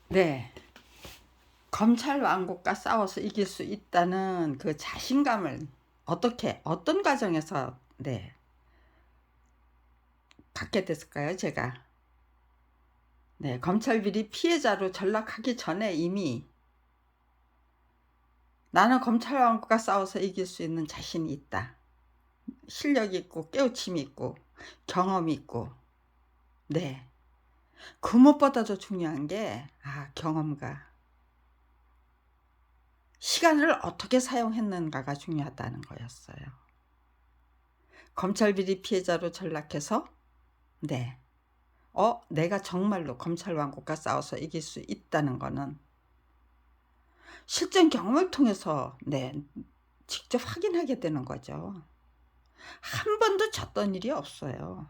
네. 검찰 왕국과 싸워서 이길 수 있다는 그 자신감을 어떤 과정에서 갖게 됐을까요, 제가? 네, 검찰 비리 피해자로 전락하기 전에 이미 나는 검찰 왕국과 싸워서 이길 수 있는 자신이 있다. 실력 있고 깨우침이 있고 경험이 있고. 네. 그 무엇보다도 중요한 게 경험과 시간을 어떻게 사용했는가가 중요하다는 거였어요. 검찰 비리 피해자로 전락해서 내가 정말로 검찰 왕국과 싸워서 이길 수 있다는 거는 실전 경험을 통해서 직접 확인하게 되는 거죠. 한 번도 졌던 일이 없어요.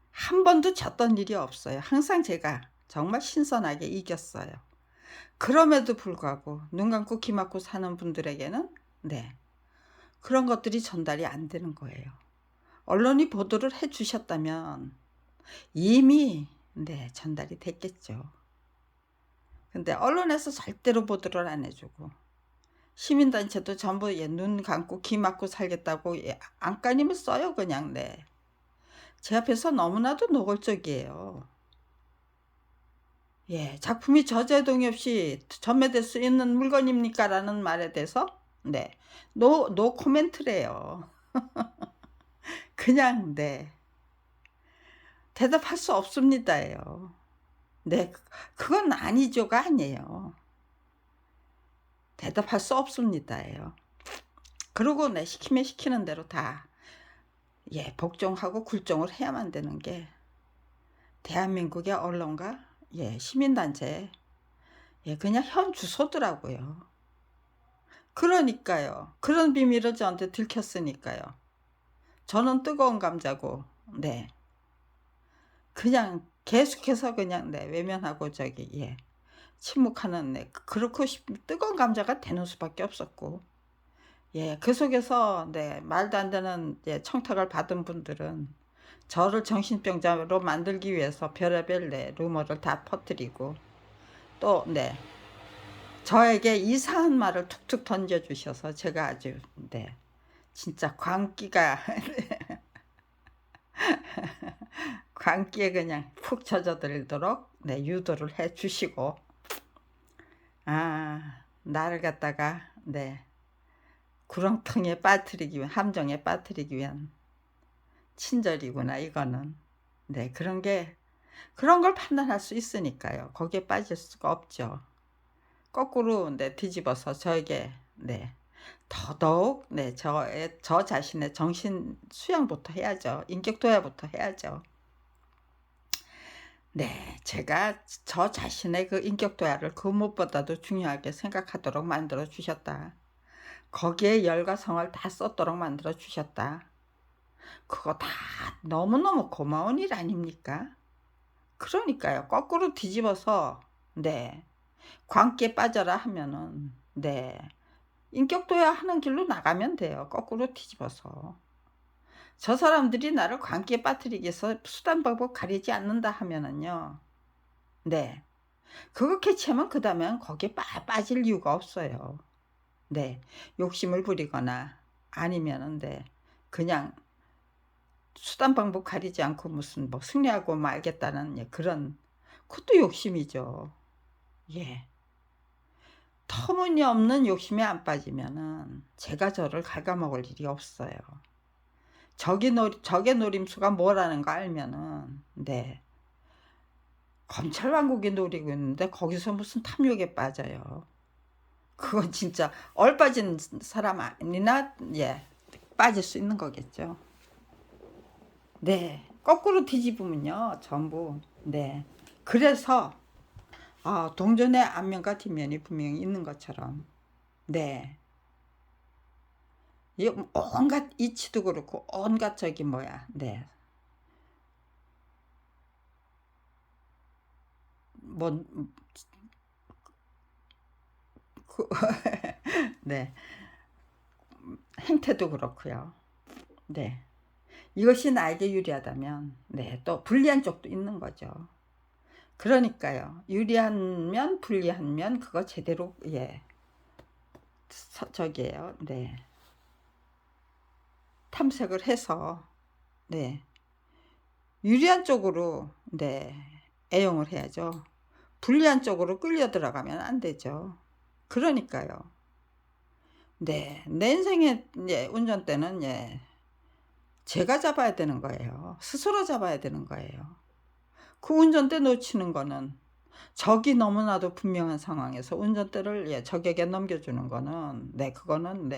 한 번도 졌던 일이 없어요. 항상 제가 정말 신선하게 이겼어요. 그럼에도 불구하고 눈 감고 귀 막고 사는 분들에게는 그런 것들이 전달이 안 되는 거예요. 언론이 보도를 해 주셨다면 이미 전달이 됐겠죠. 근데 언론에서 절대로 보도를 안 해주고 시민단체도 전부 눈 감고 귀 막고 살겠다고 안간힘을 써요. 그냥 제 앞에서 너무나도 노골적이에요. 작품이 저자 동의 없이 전매될 수 있는 물건입니까? 라는 말에 대해서 노 코멘트래요. 그냥 대답할 수 없습니다예요. 그건 아니죠가 아니에요. 대답할 수 없습니다예요. 그리고 시키면 시키는 대로 다 복종하고 굴종을 해야만 되는 게 대한민국의 언론과 시민단체 그냥 현 주소더라고요. 그러니까요. 그런 비밀을 저한테 들켰으니까요. 저는 뜨거운 감자고 그냥 계속해서 그냥 외면하고 침묵하는 그렇고 뜨거운 감자가 되는 수밖에 없었고 그 속에서 말도 안 되는 청탁을 받은 분들은 저를 정신병자로 만들기 위해서 별의별 루머를 다 퍼뜨리고 또 저에게 이상한 말을 툭툭 던져주셔서 제가 아주 진짜 광기가 광기에 그냥 푹 젖어들도록 유도를 해 주시고 나를 갖다가 구렁텅이에 빠뜨리기 위한 함정에 빠뜨리기 위한 친절이구나 이거는. 그런 걸 판단할 수 있으니까요. 거기에 빠질 수가 없죠. 거꾸로 뒤집어서 저에게 더더욱 저 자신의 정신 수양부터 해야죠. 인격 도야부터 해야죠. 제가 저 자신의 그 인격 도야를 그 무엇보다도 중요하게 생각하도록 만들어 주셨다. 거기에 열과 성을 다 쏟도록 만들어 주셨다. 그거 다 너무너무 고마운 일 아닙니까? 그러니까요. 거꾸로 뒤집어서 광기에 빠져라 하면은 인격도야 하는 길로 나가면 돼요. 거꾸로 뒤집어서. 저 사람들이 나를 광기에 빠뜨리기 위해서 수단 방법 가리지 않는다 하면은요. 그거 캐치하면 그 다음엔 거기에 빠질 이유가 없어요. 욕심을 부리거나 아니면은 그냥 수단 방법 가리지 않고 무슨 승리하고 말겠다는 그런 그것도 욕심이죠. 터무니없는 욕심에 안 빠지면은 제가 저를 갉아먹을 일이 없어요. 적의 노림수가 뭐라는 거 알면은 검찰 왕국이 노리고 있는데 거기서 무슨 탐욕에 빠져요. 그건 진짜 얼빠진 사람 아니나 빠질 수 있는 거겠죠. 거꾸로 뒤집으면요 전부 그래서 동전의 앞면과 뒷면이 분명히 있는 것처럼 온갖 이치도 그렇고 온갖 저기 뭐야 뭐 그, 행태도 그렇고요. 이것이 나에게 유리하다면 또 불리한 쪽도 있는 거죠. 그러니까요. 유리한 면, 불리한 면 그거 제대로 저기에요. 네. 탐색을 해서 네. 유리한 쪽으로 애용을 해야죠. 불리한 쪽으로 끌려 들어가면 안 되죠. 그러니까요. 네. 내 인생의 운전대는 제가 잡아야 되는 거예요. 스스로 잡아야 되는 거예요. 그 운전대 놓치는 거는 적이 너무나도 분명한 상황에서 운전대를 적에게 넘겨주는 거는 그거는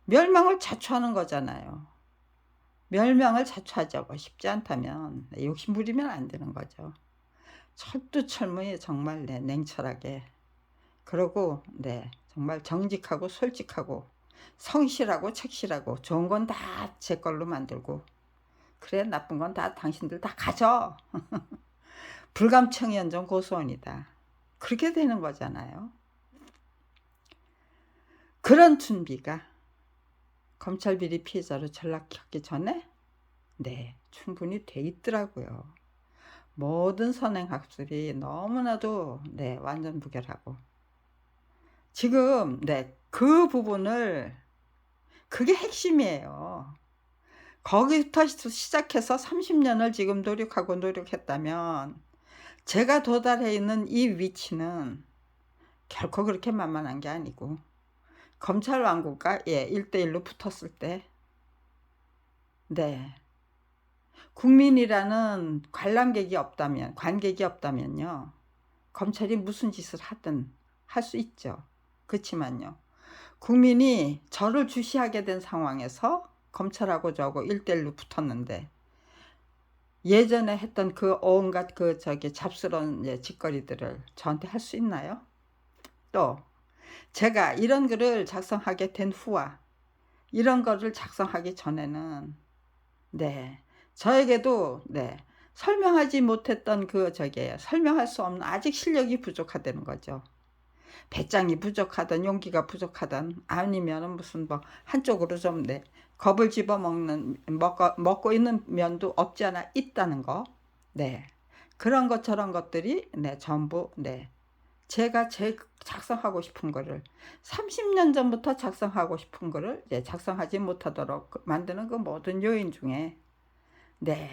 멸망을 자초하는 거잖아요. 멸망을 자초하자고 쉽지 않다면 욕심 부리면 안 되는 거죠. 철두철미에 정말 냉철하게 그러고 정말 정직하고 솔직하고 성실하고 착실하고 좋은 건 다 제 걸로 만들고 그래 나쁜 건 다 당신들 다 가져. 불감청연정 고소원이다. 그렇게 되는 거잖아요. 그런 준비가 검찰 비리 피해자로 전락하기 전에 충분히 돼 있더라고요. 모든 선행학술이 너무나도 완전 무결하고 지금 그 부분을 그게 핵심이에요. 거기부터 시작해서 30년을 지금 노력했다면 제가 도달해 있는 이 위치는 결코 그렇게 만만한 게 아니고 검찰 왕국과 1대1로 붙었을 때 국민이라는 관람객이 없다면 관객이 없다면요 검찰이 무슨 짓을 하든 할 수 있죠. 그렇지만요 국민이 저를 주시하게 된 상황에서 검찰하고 저하고 1대1로 붙었는데 예전에 했던 그 온갖 잡스러운 짓거리들을 저한테 할 수 있나요? 또 제가 이런 글을 작성하게 된 후와 이런 거를 작성하기 전에는 저에게도 설명하지 못했던 설명할 수 없는 아직 실력이 부족하다는 거죠. 배짱이 부족하든 용기가 부족하든 아니면은 무슨 한쪽으로 좀 겁을 집어먹는 먹고 있는 면도 없지 않아 있다는 거. 그런 것 저런 것들이 전부 제가 작성하고 싶은 거를 30년 전부터 작성하고 싶은 거를 작성하지 못하도록 만드는 그 모든 요인 중에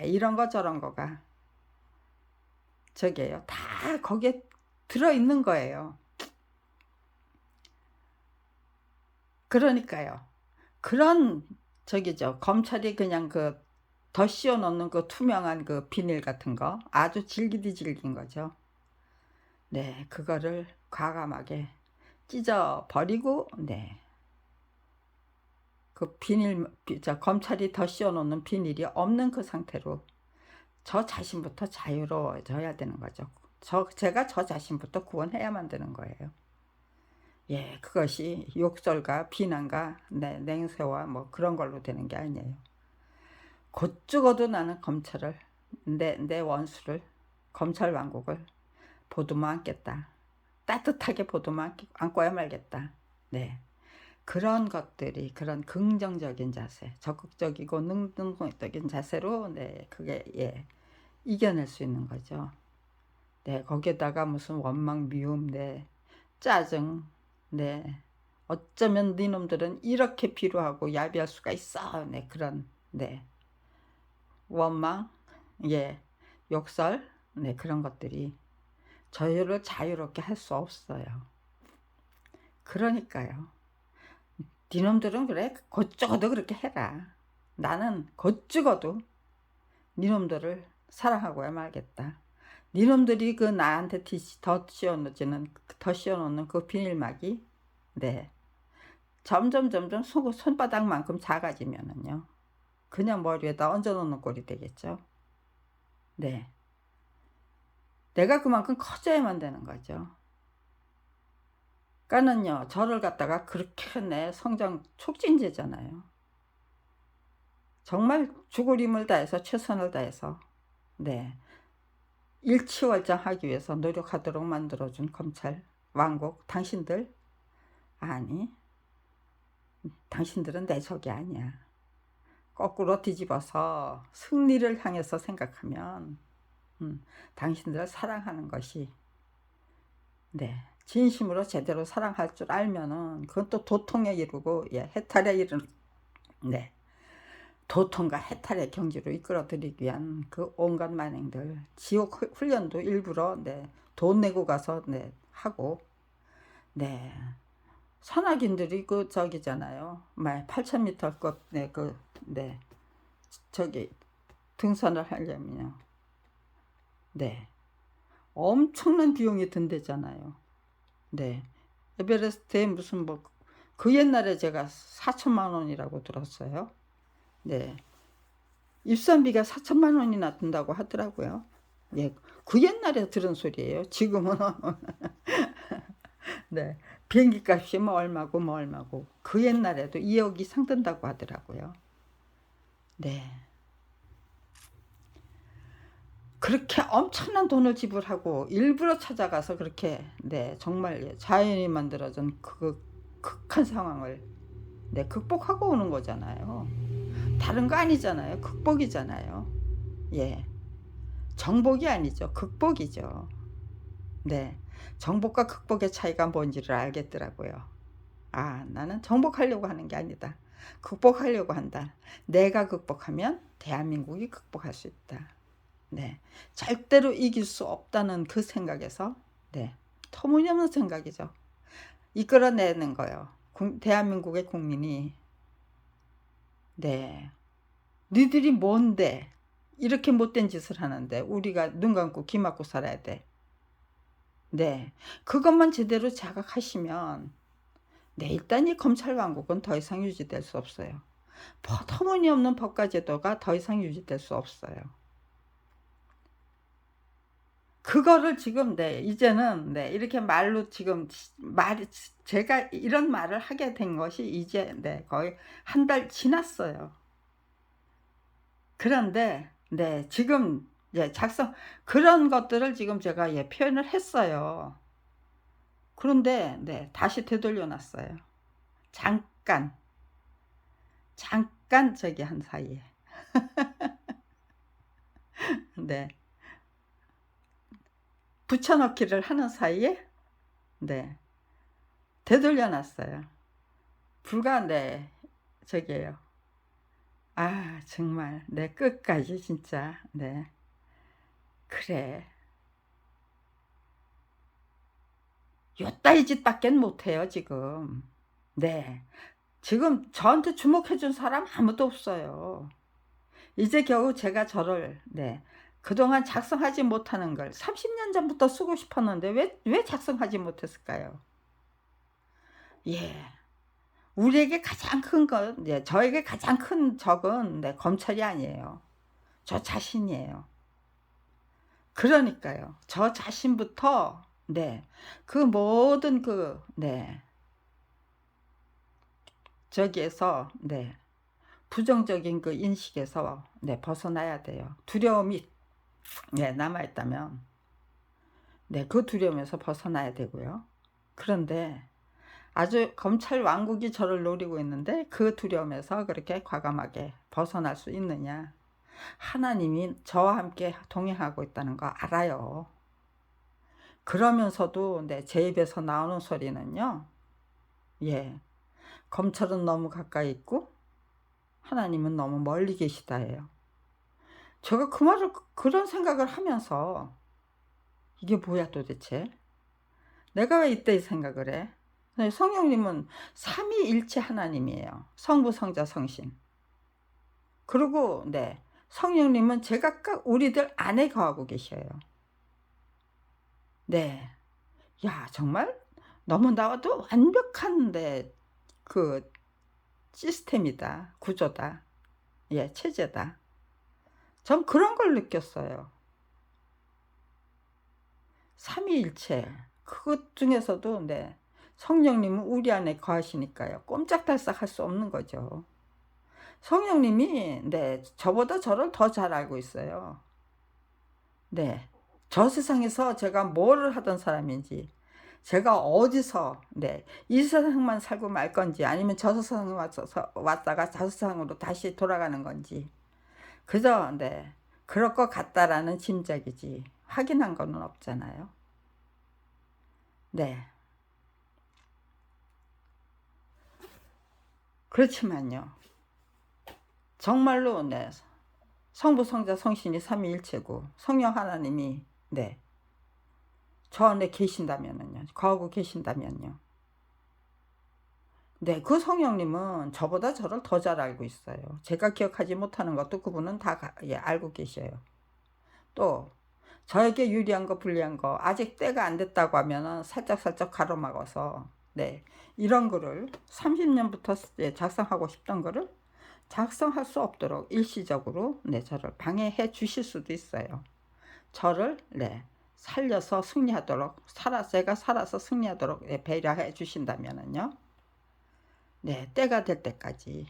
이런 거 저런 거가 다 거기에 들어있는 거예요. 그러니까요. 그런 검찰이 그냥 더 씌워 넣는 그 투명한 그 비닐 같은 거 아주 질기디 질긴 거죠. 그거를 과감하게 찢어 버리고 그 검찰이 더 씌워 놓는 비닐이 없는 그 상태로 저 자신부터 자유로워져야 되는 거죠. 제가 저 자신부터 구원해야만 되는 거예요. 그것이 욕설과 비난과 냉세와 뭐 그런 걸로 되는 게 아니에요. 곧 죽어도 나는 검찰을 내 원수를 검찰 왕국을 보듬어 안겠다. 따뜻하게 보듬어 안고야 말겠다. 그런 것들이 그런 긍정적인 자세, 적극적이고 능동적인 자세로 그게 이겨낼 수 있는 거죠. 거기에다가 무슨 원망, 미움, 짜증, 어쩌면 니놈들은 이렇게 비루하고 야비할 수가 있어. 그런 원망, 욕설, 그런 것들이 저희를 자유롭게 할 수 없어요. 그러니까요. 니놈들은 그래 곧 죽어도 그렇게 해라. 나는 곧 죽어도 니놈들을 사랑하고야 말겠다. 니놈들이 그 나한테 더 씌워놓는 그 비닐막이 점점 손바닥만큼 작아지면은요 그냥 머리에다 얹어놓는 꼴이 되겠죠. 내가 그만큼 커져야만 되는 거죠. 그러니까는요 저를 갖다가 그렇게 성장 촉진제잖아요. 정말 죽을 힘을 다해서 최선을 다해서 일치월장하기 위해서 노력하도록 만들어준 검찰 왕국 당신들 아니 당신들은 내 적이 아니야. 거꾸로 뒤집어서 승리를 향해서 생각하면 당신들을 사랑하는 것이, 네, 진심으로 제대로 사랑할 줄 알면은 그건 또 도통에 이르고, 예, 해탈에 이르는, 네, 도통과 해탈의 경지로 이끌어들이기 위한 그 온갖 만행들, 지옥 훈련도 일부러, 네, 돈 내고 가서, 네, 하고, 네, 산악인들이 그 저기잖아요. 8,000m 급, 네, 네, 저기 등산을 하려면요, 네, 엄청난 비용이 든대잖아요. 네, 에베레스트에 무슨 뭐 그 옛날에 제가 4천만 원이라고 들었어요. 네, 입산비가 4천만 원이나 든다고 하더라고요. 예, 그 옛날에 들은 소리예요. 지금은 네, 비행기 값이 뭐 얼마고 뭐 얼마고, 그 옛날에도 2억 이상 든다고 하더라고요. 네, 그렇게 엄청난 돈을 지불하고 일부러 찾아가서 그렇게, 네, 정말 자연이 만들어준 그 극한 상황을, 네, 극복하고 오는 거잖아요. 다른 거 아니잖아요. 극복이잖아요. 예, 정복이 아니죠. 극복이죠. 네, 정복과 극복의 차이가 뭔지를 알겠더라고요. 아, 나는 정복하려고 하는 게 아니다. 극복하려고 한다. 내가 극복하면 대한민국이 극복할 수 있다. 네, 절대로 이길 수 없다는 그 생각에서, 네, 터무니없는 생각이죠. 이끌어내는 거예요. 대한민국의 국민이, 네, 니들이 뭔데 이렇게 못된 짓을 하는데 우리가 눈 감고 귀 막고 살아야 돼. 네, 그것만 제대로 자각하시면, 네, 일단 이 검찰 왕국은 더 이상 유지될 수 없어요. 터무니없는 법과제도가 더 이상 유지될 수 없어요. 그거를 지금, 네, 이제는, 네, 이렇게 말로 지금 제가 이런 말을 하게 된 것이 이제, 네, 거의 한 달 지났어요. 그런데, 네, 지금, 예, 그런 것들을 지금 제가, 예, 표현을 했어요. 그런데, 네, 다시 되돌려 놨어요. 잠깐, 잠깐 저기 한 사이에. 네, 붙여넣기를 하는 사이에, 네, 되돌려 놨어요. 불과, 네, 저기에요. 아, 정말, 네, 끝까지 진짜, 네, 그래. 요따위 짓밖엔 못해요, 지금. 네, 지금 저한테 주목해준 사람 아무도 없어요. 이제 겨우 제가 저를, 네, 그동안 작성하지 못하는 걸 30년 전부터 쓰고 싶었는데 왜 작성하지 못했을까요? 예. 우리에게 가장 큰 건, 네, 저에게 가장 큰 적은, 네, 검찰이 아니에요. 저 자신이에요. 그러니까요. 저 자신부터, 네, 그 모든 그, 네, 저기에서, 네, 부정적인 그 인식에서, 네, 벗어나야 돼요. 두려움이, 네, 남아있다면, 네, 그 두려움에서 벗어나야 되고요. 그런데 아주 검찰 왕국이 저를 노리고 있는데 그 두려움에서 그렇게 과감하게 벗어날 수 있느냐. 하나님이 저와 함께 동행하고 있다는 거 알아요. 그러면서도, 네, 제 입에서 나오는 소리는요, 예, 검찰은 너무 가까이 있고 하나님은 너무 멀리 계시다예요. 제가 그 말을, 그런 생각을 하면서 이게 뭐야 도대체? 내가 왜 이때 이 생각을 해? 네, 성령님은 삼위일체 하나님이에요. 성부, 성자, 성신. 그리고, 네, 성령님은 제각각 우리들 안에 거하고 계셔요. 네, 야, 정말 너무 나와도 완벽한데 그 시스템이다, 구조다, 예, 체제다. 전 그런 걸 느꼈어요. 삼위일체, 그것 중에서도, 네, 성령님은 우리 안에 거하시니까요, 꼼짝달싹 할 수 없는 거죠. 성령님이, 네, 저보다 저를 더 잘 알고 있어요. 네, 저 세상에서 제가 뭐를 하던 사람인지, 제가 어디서, 네, 이 세상만 살고 말 건지 아니면 저 세상에 왔다가 저 세상으로 다시 돌아가는 건지, 그저, 네, 그럴 것 같다라는 짐작이지 확인한 거는 없잖아요. 네. 그렇지만요. 정말로 네. 성부, 성자, 성신이 삼위일체고 성령 하나님이 네. 저 안에 계신다면은요. 거하고 계신다면요. 네, 그 성령님은 저보다 저를 더 잘 알고 있어요. 제가 기억하지 못하는 것도 그분은 다 예, 알고 계셔요. 또 저에게 유리한 거 불리한 거 아직 때가 안 됐다고 하면은 살짝살짝 가로막아서 네, 이런 거를 30년부터 예, 작성하고 싶던 거를 작성할 수 없도록 일시적으로 네, 저를 방해해 주실 수도 있어요. 저를 네, 살려서 승리하도록 제가 살아서 승리하도록 네, 배려해 주신다면은요. 네, 때가 될 때까지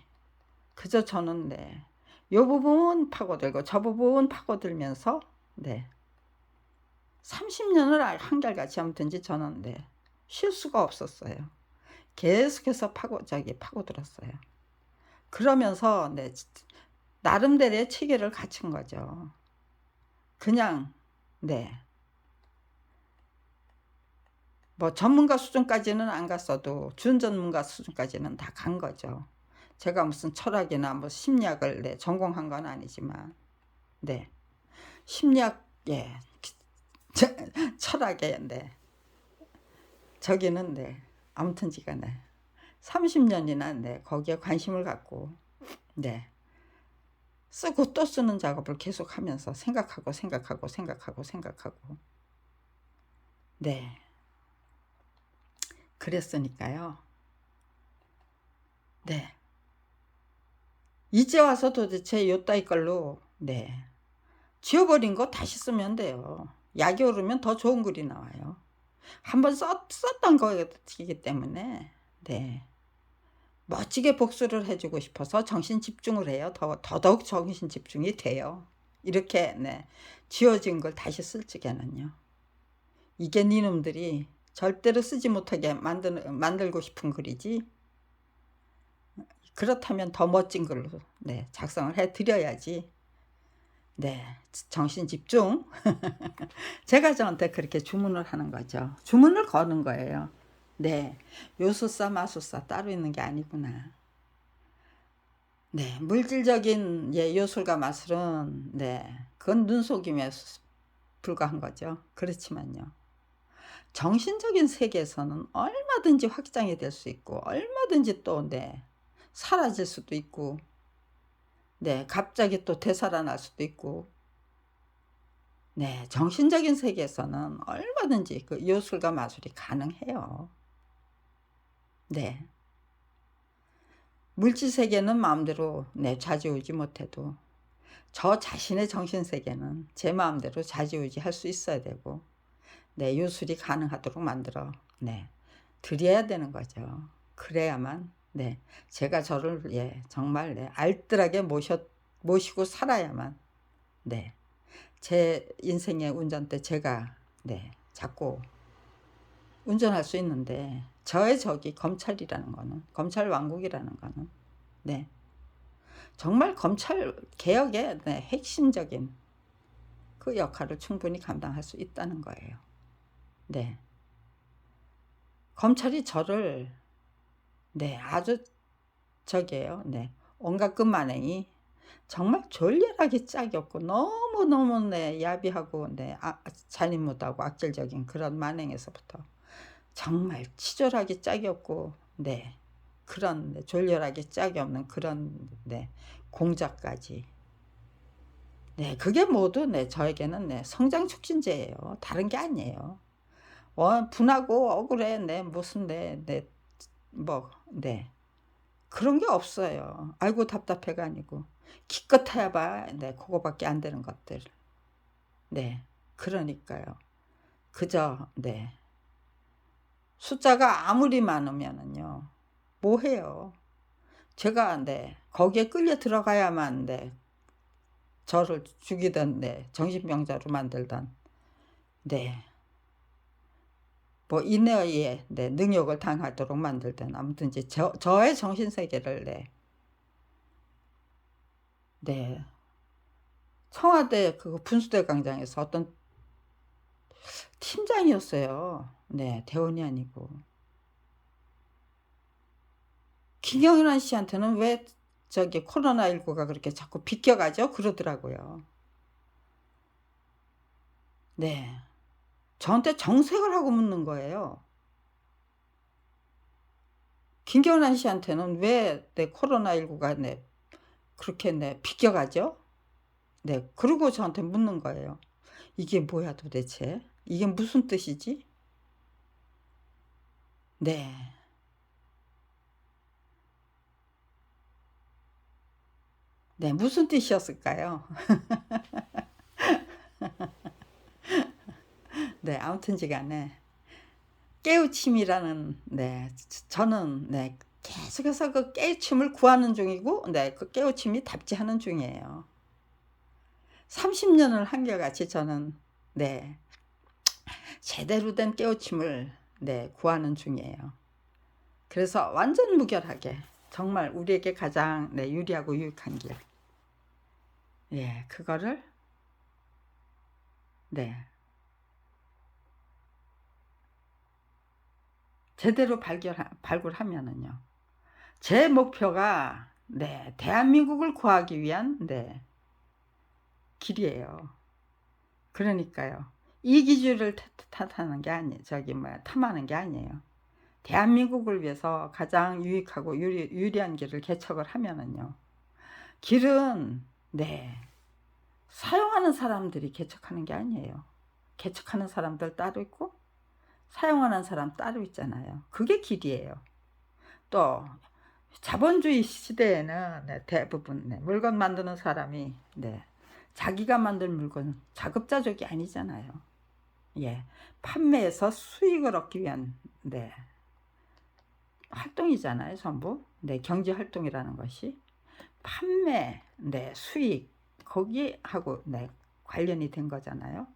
그저 저는 네, 요 부분 파고들고 저 부분 파고들면서 네, 30년을 한결같이 아무튼지 저는 네, 쉴 수가 없었어요. 계속해서 파고들었어요. 그러면서 네, 나름대로의 체계를 갖춘 거죠. 그냥 네, 뭐 전문가 수준까지는 안 갔어도 준전문가 수준까지는 다 간 거죠. 제가 무슨 철학이나 뭐 심리학을 네, 전공한 건 아니지만 네, 심리학 예, 철학에 네, 저기는 네, 아무튼지가 네, 30년이나 네, 거기에 관심을 갖고 네, 쓰고 또 쓰는 작업을 계속하면서 생각하고 네, 그랬으니까요. 네, 이제 와서 도대체 요따위 걸로 네, 지워버린 거 다시 쓰면 돼요. 약이 오르면 더 좋은 글이 나와요. 한번 썼던 거이기 때문에 네, 멋지게 복수를 해주고 싶어서 정신 집중을 해요. 더더욱 정신 집중이 돼요. 이렇게 네, 지워진 걸 다시 쓸 적에는요. 이게 니놈들이 절대로 쓰지 못하게 만들고 싶은 글이지. 그렇다면 더 멋진 글로 네, 작성을 해드려야지. 네, 정신 집중. 제가 저한테 그렇게 주문을 하는 거죠. 주문을 거는 거예요. 네, 요술사 마술사 따로 있는 게 아니구나. 네, 물질적인 예, 요술과 마술은 네, 그건 눈속임에 불과한 거죠. 그렇지만요. 정신적인 세계에서는 얼마든지 확장이 될 수 있고 얼마든지 또 네, 사라질 수도 있고 네, 갑자기 또 되살아날 수도 있고 네, 정신적인 세계에서는 얼마든지 그 요술과 마술이 가능해요. 네. 물질 세계는 마음대로 네, 좌지우지 못해도 저 자신의 정신 세계는 제 마음대로 좌지우지 할 수 있어야 되고 네, 요술이 가능하도록 만들어 네, 드려야 되는 거죠. 그래야만 네, 제가 저를 예, 정말 네, 알뜰하게 모시고 살아야만 네, 제 인생의 운전대 제가 네, 잡고 운전할 수 있는데 저의 적이 검찰이라는 거는 검찰 왕국이라는 거는 네, 정말 검찰 개혁의 네, 핵심적인 그 역할을 충분히 감당할 수 있다는 거예요. 네, 검찰이 저를 네, 아주 저기에요. 네, 온갖 끝만행이 정말 졸렬하게 짝이 없고 너무너무 네, 야비하고 네, 잔인무도하고 악질적인 그런 만행에서부터 정말 치졸하게 짝이 없고 네, 그런 네, 졸렬하게 짝이 없는 그런 네, 공작까지 네, 그게 모두 네, 저에게는 네, 성장 촉진제예요. 다른 게 아니에요. 분하고 억울해 네, 무슨 네, 뭐 네, 그런 게 없어요. 아이고 답답해가 아니고 기껏 해봐 네, 그거밖에 안 되는 것들. 네, 그러니까요. 그저 네, 숫자가 아무리 많으면은요, 뭐 해요? 제가 네, 거기에 끌려 들어가야만 네, 저를 죽이던 네, 정신병자로 만들던 네, 뭐 인내의 네, 능욕을 당하도록 만들던 아무튼 이제 저의 정신 세계를 네, 네, 청와대 그 분수대 광장에서 어떤 팀장이었어요. 네, 대원이 아니고. 김경란 씨한테는 왜 저기 코로나19가 그렇게 자꾸 비껴가죠? 그러더라고요. 네. 저한테 정색을 하고 묻는 거예요. 김경란 씨한테는 왜 내 코로나19가 그렇게 비껴가죠? 네. 그리고 저한테 묻는 거예요. 이게 뭐야 도대체? 이게 무슨 뜻이지? 네. 네, 무슨 뜻이었을까요? 네, 아무튼지간에 깨우침이라는 저는 계속해서 그 깨우침을 구하는 중이고 그 깨우침이 답지하는 중이에요. 30년을 한결같이 저는 제대로 된 깨우침을 구하는 중이에요. 그래서 완전 무결하게 정말 우리에게 가장 유리하고 유익한 길, 그거를 제대로 발굴하면은요. 제 목표가 대한민국을 구하기 위한 길이에요. 그러니까요. 이기주의를 탓하는 게 아니에요. 탐하는 게 아니에요. 대한민국을 위해서 가장 유익하고 유리한 길을 개척을 하면은요. 길은 사용하는 사람들이 개척하는 게 아니에요. 개척하는 사람들 따로 있고 사용하는 사람 따로 있잖아요. 그게 길이에요. 또 자본주의 시대에는 대부분 물건 만드는 사람이 자기가 만든 물건은 자급자족이 아니잖아요. 판매해서 수익을 얻기 위한 활동이잖아요. 전부 경제 활동이라는 것이 판매, 수익 거기하고 관련이 된 거잖아요.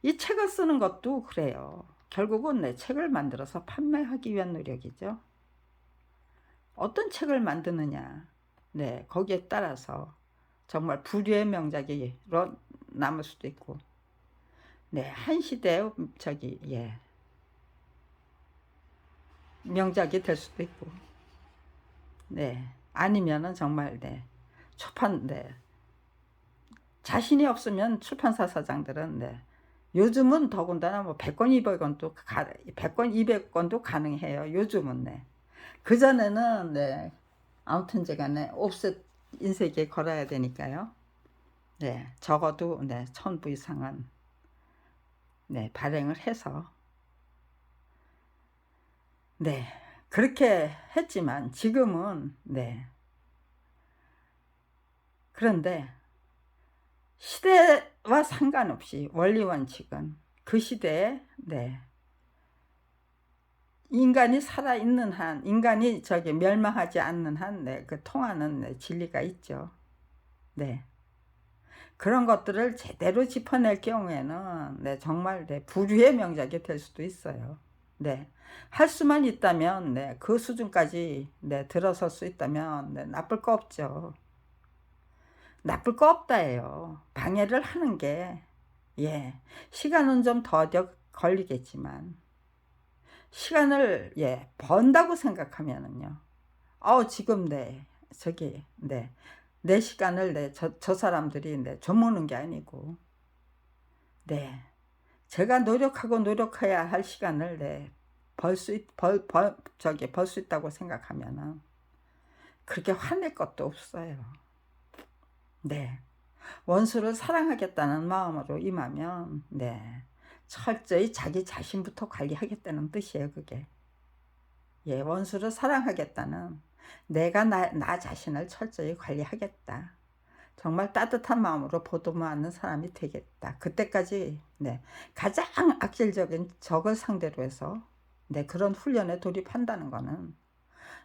이 책을 쓰는 것도 그래요. 결국은 책을 만들어서 판매하기 위한 노력이죠. 어떤 책을 만드느냐, 거기에 따라서 정말 부류의 명작이 남을 수도 있고, 한 시대의 명작이 될 수도 있고, 아니면은 정말 초판 자신이 없으면 출판사 사장들은 요즘은 더군다나 뭐 100권 200권도 100권 200권도 가능해요. 요즘은 그전에는 아무튼간에 옵셋 인쇄기에 걸어야 되니까요. 적어도 1000부 이상은 발행을 해서 그렇게 했지만 지금은 그런데 시대와 상관없이 원리 원칙은 그 시대에 인간이 살아있는 한, 인간이 멸망하지 않는 한 그 통하는 진리가 있죠. 그런 것들을 제대로 짚어낼 경우에는 정말 부류의 명작이 될 수도 있어요. 할 수만 있다면 그 수준까지 들어설 수 있다면 나쁠 거 없죠. 나쁠 거 없다예요. 방해를 하는 게 시간은 좀 더뎌 걸리겠지만 시간을 번다고 생각하면은요. 지금 내 시간을 저 사람들이 줘먹는 게 아니고 제가 노력해야 할 시간을 벌 수 있다고 생각하면은 그렇게 화낼 것도 없어요. 원수를 사랑하겠다는 마음으로 임하면 철저히 자기 자신부터 관리하겠다는 뜻이에요. 그게 원수를 사랑하겠다는 내가 나 자신을 철저히 관리하겠다. 정말 따뜻한 마음으로 보듬어하는 사람이 되겠다. 그때까지 가장 악질적인 적을 상대로 해서 그런 훈련에 돌입한다는 거는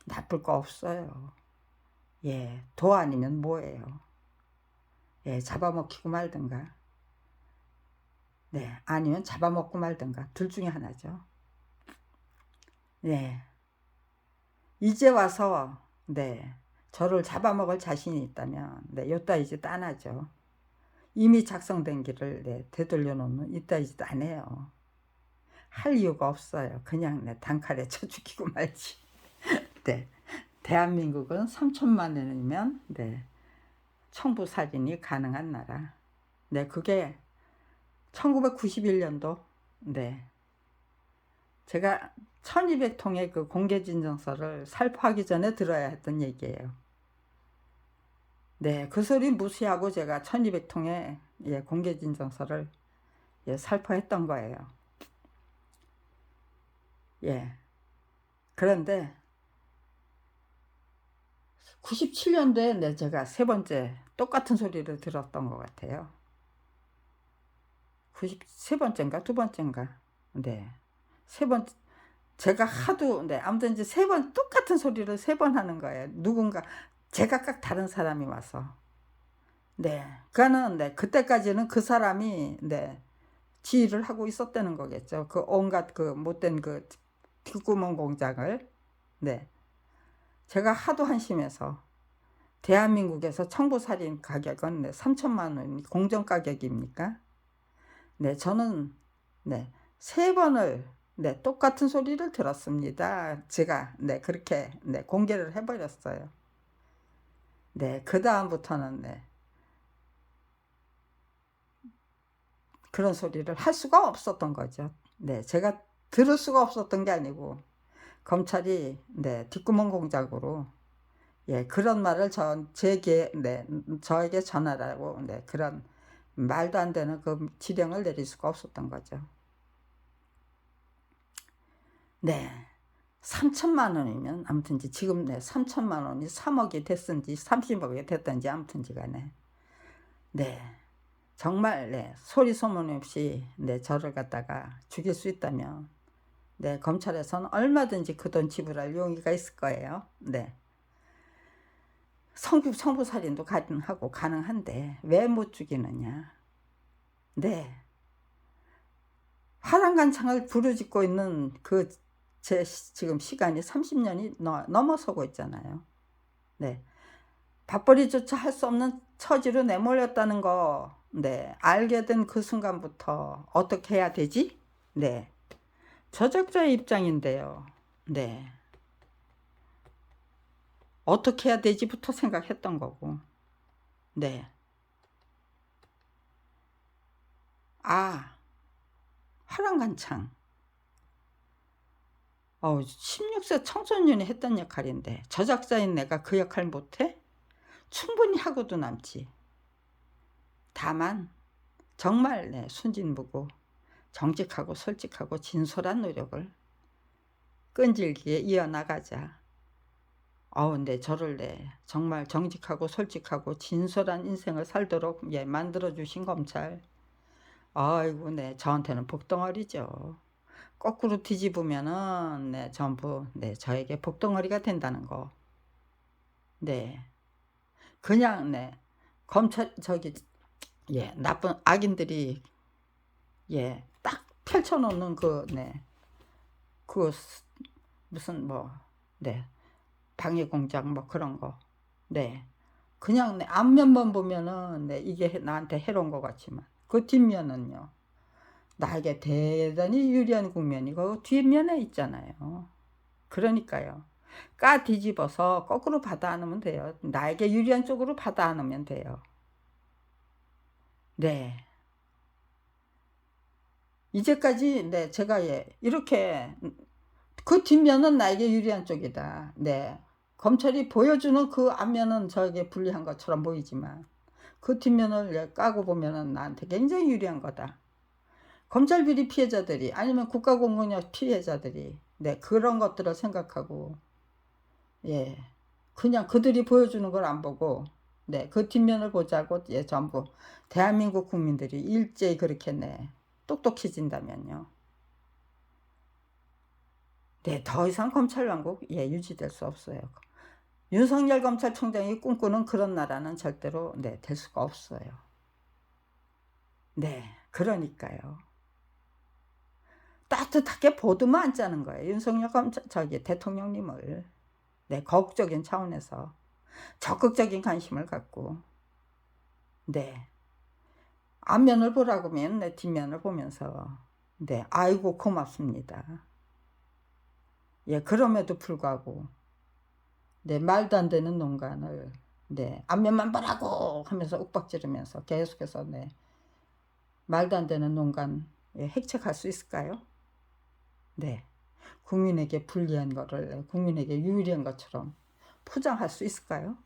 나쁠 거 없어요. 도 아니면 뭐예요. 잡아먹히고 말든가 아니면 잡아먹고 말든가 둘 중에 하나죠. 이제 와서 저를 잡아먹을 자신이 있다면 요따 이제 따나죠. 이미 작성된 길을 네, 되돌려 놓는 이따위지도 안 해요. 할 이유가 없어요. 그냥 네, 단칼에 쳐 죽이고 말지. 네, 대한민국은 3천만 원이면 네, 청부살인이 가능한 나라. 네, 그게 1991년도 네, 제가 1200통의 그 공개진정서를 살포하기 전에 들어야 했던 얘기예요. 네, 그 소리 무시하고 제가 1200통의 예, 공개진정서를 예, 살포했던 거예요. 예. 그런데 97년도에 네, 제가 세 번째 똑같은 소리를 들었던 것 같아요. 93번째인가 두 번째인가. 네. 세 번, 제가 하도, 네, 아무튼 이제 세 번, 똑같은 소리를 세 번 하는 거예요. 누군가, 제각각 다른 사람이 와서. 네. 그거는, 네, 그때까지는 그 사람이, 네, 지휘를 하고 있었다는 거겠죠. 그 온갖 그 못된 그 뒷구멍 공작을. 네. 제가 하도 한심해서 대한민국에서 청부살인 가격은 네, 3천만 원이 공정가격입니까? 네, 저는 네, 세 번을 네, 똑같은 소리를 들었습니다. 제가 네, 그렇게 네, 공개를 해버렸어요. 네, 그 다음부터는 네, 그런 소리를 할 수가 없었던 거죠. 네, 제가 들을 수가 없었던 게 아니고 검찰이 네, 뒷구멍 공작으로 예, 그런 말을 네, 저에게 전하라고 네, 그런 말도 안 되는 그 지령을 내릴 수가 없었던 거죠. 네. 3천만 원이면 아무튼 지금 네, 3천만 원이 3억이 됐든지 30억이 됐든지 아무튼지 간에 네. 정말 네, 소리 소문 없이 네, 저를 갖다가 죽일 수 있다면 네, 검찰에서는 얼마든지 그 돈 지불할 용의가 있을 거예요. 네. 성부살인도 가능한데 왜 못 죽이느냐. 네. 화랑간창을 부르짖고 있는 그 제 지금 시간이 30년이 넘어서고 있잖아요. 네. 밥벌이조차 할 수 없는 처지로 내몰렸다는 거, 네. 알게 된 그 순간부터 어떻게 해야 되지? 네. 저작자의 입장인데요. 네. 어떻게 해야 되지부터 생각했던 거고. 네. 아, 화랑간창. 16세 청소년이 했던 역할인데 저작자인 내가 그 역할 못해? 충분히 하고도 남지. 다만 정말 네, 순진무구 정직하고 솔직하고 진솔한 노력을 끈질기게 이어나가자. 네, 저를 네, 정말 정직하고 솔직하고 진솔한 인생을 살도록 예, 만들어주신 검찰. 아이고, 네, 저한테는 복덩어리죠. 거꾸로 뒤집으면은 네, 전부 네, 저에게 복덩어리가 된다는 거. 네. 그냥 네. 검찰 예, 나쁜 악인들이 예, 딱 펼쳐 놓는 그 네. 그 무슨 뭐 네. 방해 공작 뭐 그런 거. 네. 그냥 네, 앞면만 보면은 네, 이게 나한테 해로운 것 같지만 그 뒷면은요. 나에게 대단히 유리한 국면이고 뒷면에 있잖아요. 그러니까요. 까 뒤집어서 거꾸로 받아 안으면 돼요. 나에게 유리한 쪽으로 받아 안으면 돼요. 네. 이제까지 네, 제가 예, 이렇게 그 뒷면은 나에게 유리한 쪽이다. 네. 검찰이 보여주는 그 앞면은 저에게 불리한 것처럼 보이지만 그 뒷면을 예, 까고 보면은 나한테 굉장히 유리한 거다. 검찰 비리 피해자들이 아니면 국가공무원 피해자들이 네, 그런 것들을 생각하고 예. 그냥 그들이 보여주는 걸 안 보고 네, 그 뒷면을 보자고 예, 전부 대한민국 국민들이 일제히 그렇게 네, 똑똑해진다면요. 네, 더 이상 검찰 왕국 예, 유지될 수 없어요. 윤석열 검찰총장이 꿈꾸는 그런 나라는 절대로 네, 될 수가 없어요. 네, 그러니까요. 따뜻하게 보드만 앉자는 거예요. 윤석열 대통령님을 네, 거국적인 차원에서 적극적인 관심을 갖고 네, 앞면을 보라고 하면 내 뒷면을 보면서 네 아이고 고맙습니다. 예 그럼에도 불구하고 네 말도 안 되는 농간을 네 앞면만 보라고 하면서 윽박지르면서 계속해서 네 말도 안 되는 농간 예 획책할 수 있을까요? 네. 국민에게 불리한 거를 국민에게 유리한 것처럼 포장할 수 있을까요?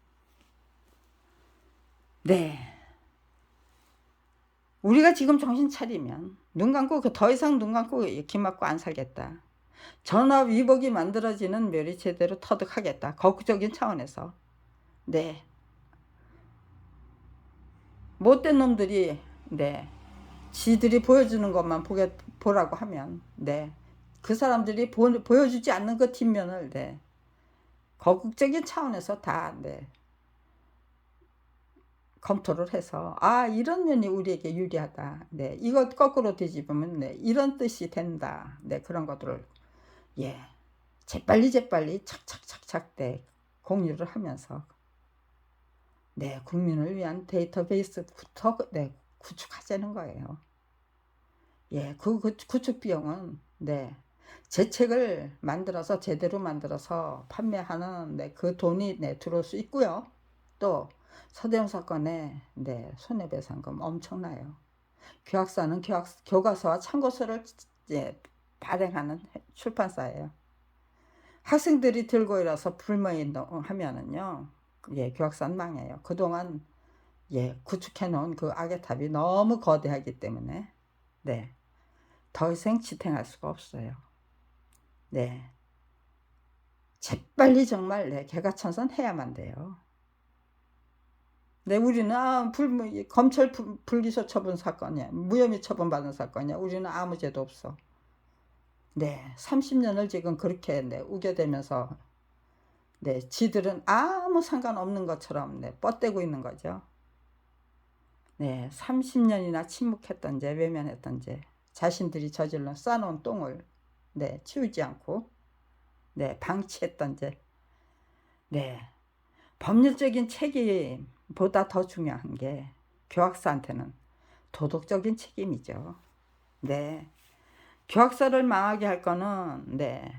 네. 우리가 지금 정신 차리면 눈 감고 더 이상 눈 감고 기 막고 안 살겠다. 전화 위복이 만들어지는 멸이 제대로 터득하겠다. 거국적인 차원에서. 네. 못된 놈들이 네. 지들이 보여주는 것만 보라고 하면 네. 그 사람들이 보여주지 않는 그 뒷면을 네. 거국적인 차원에서 다 네. 검토를 해서 아 이런 면이 우리에게 유리하다. 네. 이것 거꾸로 뒤집으면 네. 이런 뜻이 된다. 네. 그런 것들을 예. 재빨리 착착착착 네. 공유를 하면서 네. 국민을 위한 데이터베이스부터 네. 구축하자는 거예요. 예. 그 구축 비용은 네. 제 책을 만들어서 제대로 만들어서 판매하는 네. 그 돈이 네. 들어올 수 있고요. 또 서대문 사건에 네. 손해배상금 엄청나요. 교학사는 교과서와 참고서를 예. 발행하는 출판사예요. 학생들이 들고 일어서 불매하면은요. 예. 교학사는 망해요. 그동안 예. 구축해 놓은 그 악의 탑이 너무 거대하기 때문에 네. 더 이상 지탱할 수가 없어요. 네. 재빨리 정말 네. 개가천선해야만 돼요. 네, 우리는 검찰 불기소 처분 사건이야. 무혐의 처분받은 사건이야. 우리는 아무 죄도 없어. 네, 30년을 지금 그렇게 네, 우겨대면서 네, 지들은 아무 상관없는 것처럼 네, 뻗대고 있는 거죠. 네, 30년이나 침묵했던 죄, 외면했던 죄, 자신들이 저질러 쌓아놓은 똥을 네, 치우지 않고 네, 방치했던 죄. 네, 법률적인 책임보다 더 중요한 게 교학사한테는 도덕적인 책임이죠. 네. 교학사를 망하게 할 거는 네.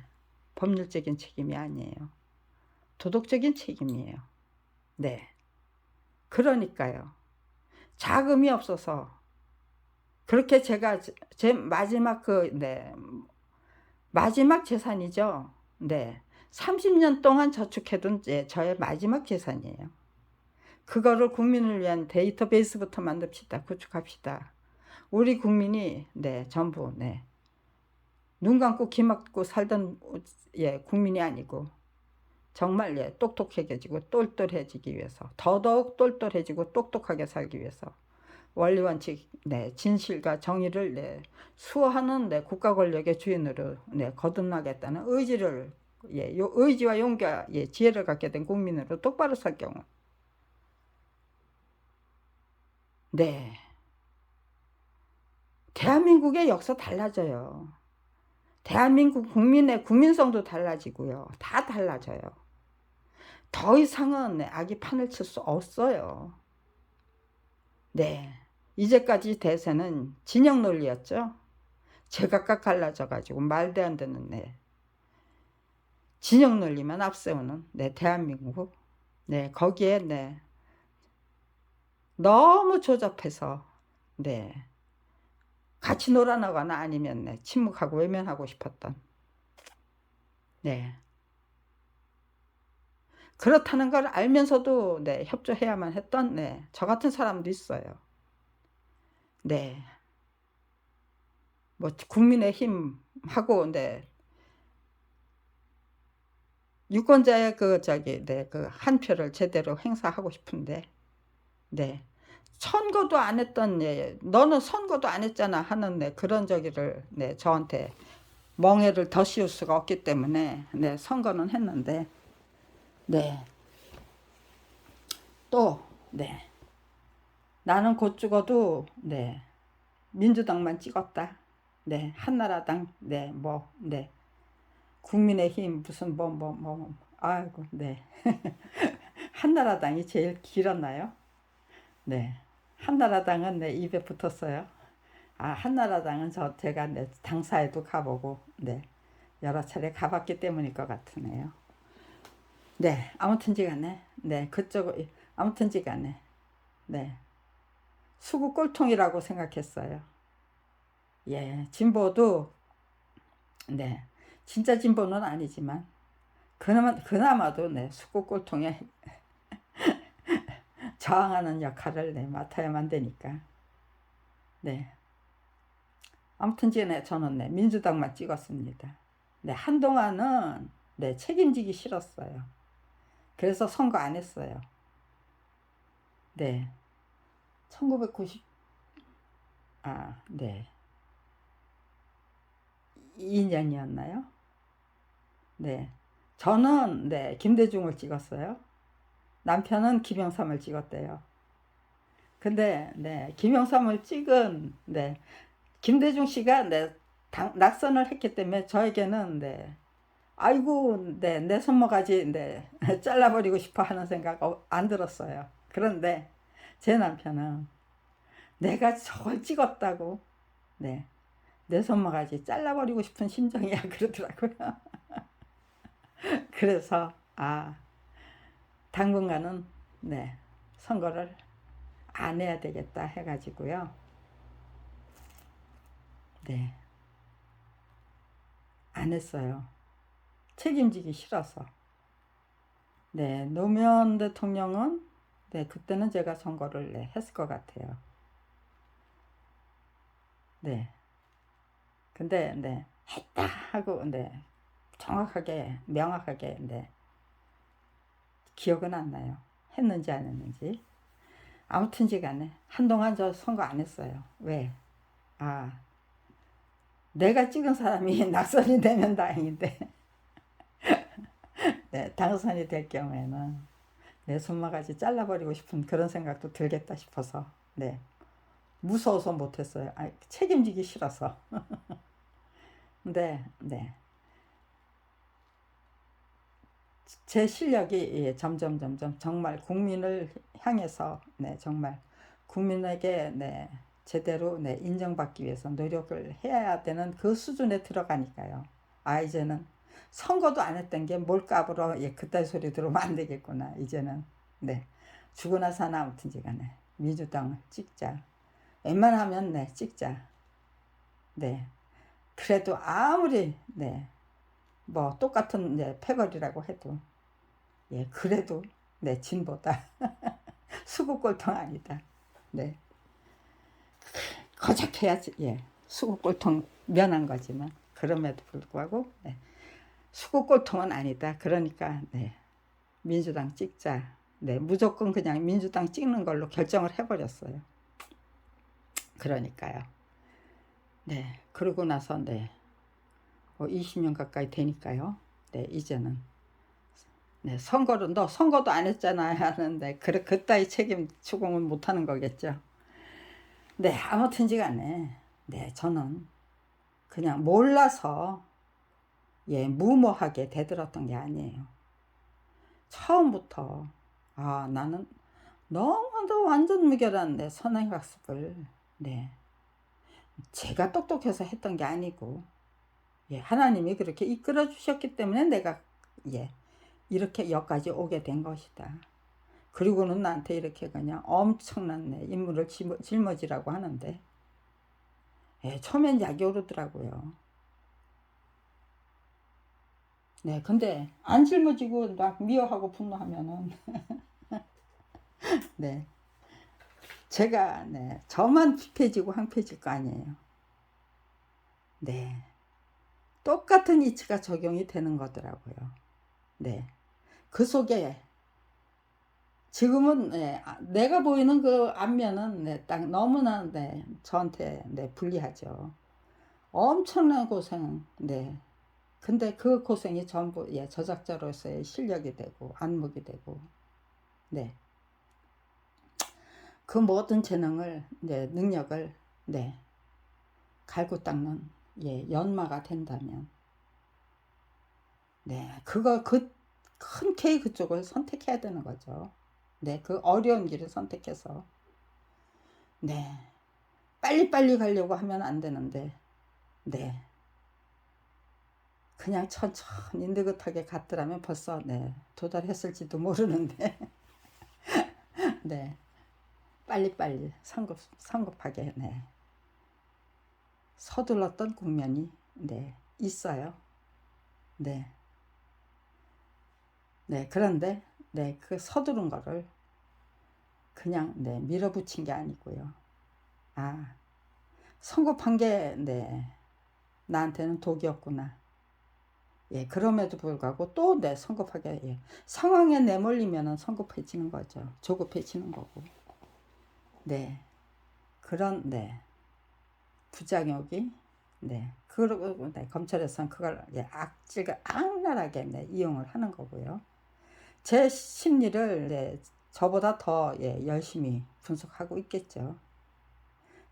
법률적인 책임이 아니에요. 도덕적인 책임이에요. 네. 그러니까요. 자금이 없어서 그렇게 제가 제 마지막 네. 마지막 재산이죠. 네. 30년 동안 저축해둔 저의 마지막 재산이에요. 그거를 국민을 위한 데이터베이스부터 만듭시다. 구축합시다. 우리 국민이 네 전부 네 눈 감고 귀 막고 살던 예 국민이 아니고 정말 예 똑똑해지고 똘똘해지기 위해서 더더욱 똘똘해지고 똑똑하게 살기 위해서 원리 원칙 네 진실과 정의를 네 수호하는 네 국가 권력의 주인으로 네 거듭나겠다는 의지를 예 요 의지와 용기와 예 지혜를 갖게 된 국민으로 똑바로 살 경우 네 대한민국의 역사 달라져요. 대한민국 국민의 국민성도 달라지고요. 다 달라져요. 더 이상은 네, 악이 판을 칠 수 없어요. 네. 이제까지 대세는 진영 논리였죠. 제각각 갈라져가지고 말도 안 되는 네. 진영 논리만 앞세우는 네, 대한민국. 네, 거기에 네. 너무 조잡해서 네. 같이 놀아나거나 아니면 네, 침묵하고 외면하고 싶었던 네. 그렇다는 걸 알면서도 네, 협조해야만 했던 네, 저 같은 사람도 있어요. 네. 뭐 국민의힘하고 네. 유권자의 네, 그 한 표를 제대로 행사하고 싶은데 네. 선거도 안 했던 예, 너는 선거도 안 했잖아 하는 네, 그런 저기를 네, 저한테 멍해를 더 씌울 수가 없기 때문에 네, 선거는 했는데 네. 또 네. 나는 곧 죽어도 네. 민주당만 찍었다. 네. 한나라당 네. 뭐 네. 국민의힘 무슨 아이고 네. 한나라당이 제일 길었나요? 네. 한나라당은 내 입에 붙었어요. 아, 한나라당은 제가 내 당사에도 가보고, 네, 여러 차례 가봤기 때문일 것 같으네요. 네, 아무튼지 간에, 네, 아무튼지 간에, 네, 수구 꼴통이라고 생각했어요. 예, 진보도, 네, 진짜 진보는 아니지만, 그나마도, 네, 수구 꼴통에 저항하는 역할을, 네, 맡아야만 되니까, 네, 아무튼지 간에 저는, 네, 민주당만 찍었습니다. 네, 한동안은, 네, 책임지기 싫었어요. 그래서 선거 안 했어요. 네, 1990, 네, 2년이었나요? 네. 저는, 네, 김대중을 찍었어요. 남편은 김영삼을 찍었대요. 근데, 네, 김영삼을 찍은, 네, 김대중 씨가, 네, 낙선을 했기 때문에 저에게는, 네, 아이고, 네, 내 손모가지, 네, 잘라버리고 싶어 하는 생각 안 들었어요. 그런데 제 남편은 내가 저걸 찍었다고, 네, 내 손모가지 잘라버리고 싶은 심정이야, 그러더라고요. 그래서, 당분간은, 네, 선거를 안 해야 되겠다 해가지고요. 네, 안 했어요. 책임지기 싫어서. 네, 노무현 대통령은, 네, 그때는 제가 선거를, 네, 했을 것 같아요. 네, 근데, 네, 했다 하고, 네, 정확하게, 명확하게, 네, 기억은 안 나요. 했는지 안 했는지. 아무튼지 간에 한동안 저 선거 안 했어요. 왜? 아, 내가 찍은 사람이 낙선이 되면 다행인데, 네, 당선이 될 경우에는 내 손모가지 잘라버리고 싶은 그런 생각도 들겠다 싶어서, 네, 무서워서 못했어요. 책임지기 싫어서. 근데, 네, 제 실력이, 예, 점점 정말 국민을 향해서, 네, 정말 국민에게, 네, 제대로, 네, 인정받기 위해서 노력을 해야 되는 그 수준에 들어가니까요. 이제는 선거도 안 했던 게 뭘까불어, 예, 그딴 소리 들으면 안 되겠구나. 이제는, 네, 죽으나 사나 아무튼지 간에 민주당을 찍자. 웬만하면, 네, 찍자. 네, 그래도 아무리, 네, 뭐 똑같은, 네, 패거리라고 해도, 예, 그래도, 네, 진보다. 수구꼴통 아니다. 네, 거작해야지. 예, 수구꼴통 면한 거지만 그럼에도 불구하고, 네, 수구꼴통은 아니다. 그러니까, 네, 민주당 찍자. 네, 무조건 그냥 민주당 찍는 걸로 결정을 해버렸어요. 그러니까요. 네, 그러고 나서, 네, 20년 가까이 되니까요. 네, 이제는, 네, 너 선거도 안 했잖아 하는데, 그따위 책임 추궁은 못 하는 거겠죠. 네, 아무튼지 간에, 네, 저는 그냥 몰라서, 예, 무모하게 대들었던 게 아니에요. 처음부터, 나는 너무도 완전 무결한 내 선행학습을, 네, 제가 똑똑해서 했던 게 아니고, 예, 하나님이 그렇게 이끌어 주셨기 때문에 내가, 예, 이렇게 여기까지 오게 된 것이다. 그리고는 나한테 이렇게 그냥 엄청난, 네, 인물을 짊어지라고 하는데, 예, 처음엔 약이 오르더라고요. 네, 근데 안 짊어지고 막 미워하고 분노하면은, 네, 제가, 네, 저만 피폐지고 황폐해질 거 아니에요. 네, 똑같은 이치가 적용이 되는 거더라고요. 네, 그 속에 지금은, 네, 내가 보이는 그 안면은, 네, 딱 너무나, 네, 저한테, 네, 불리하죠. 엄청난 고생, 네. 근데 그 고생이 전부, 예, 저작자로서의 실력이 되고 안목이 되고, 네, 그 모든 재능을, 네, 능력을, 네, 갈고 닦는, 예, 연마가 된다면, 네, 그 큰 케이크 쪽을 선택해야 되는 거죠. 네, 그 어려운 길을 선택해서, 네. 빨리빨리 가려고 하면 안 되는데, 네. 그냥 천천히 느긋하게 갔더라면 벌써, 네, 도달했을지도 모르는데, 네. 빨리빨리 성급하게, 네. 서둘렀던 국면이, 네, 있어요. 네. 네. 그런데, 네, 그 서두른 거를 그냥, 네, 밀어붙인 게 아니고요. 아, 성급한 게, 네, 나한테는 독이었구나. 예, 그럼에도 불구하고 또 내 성급하게, 예, 상황에 내몰리면은 성급해지는 거죠. 조급해지는 거고. 네, 그런, 네, 부작용이, 네, 그리고, 네, 검찰에서는 그걸, 예, 악랄하게, 네, 이용을 하는 거고요. 제 심리를, 네, 저보다 더, 예, 열심히 분석하고 있겠죠.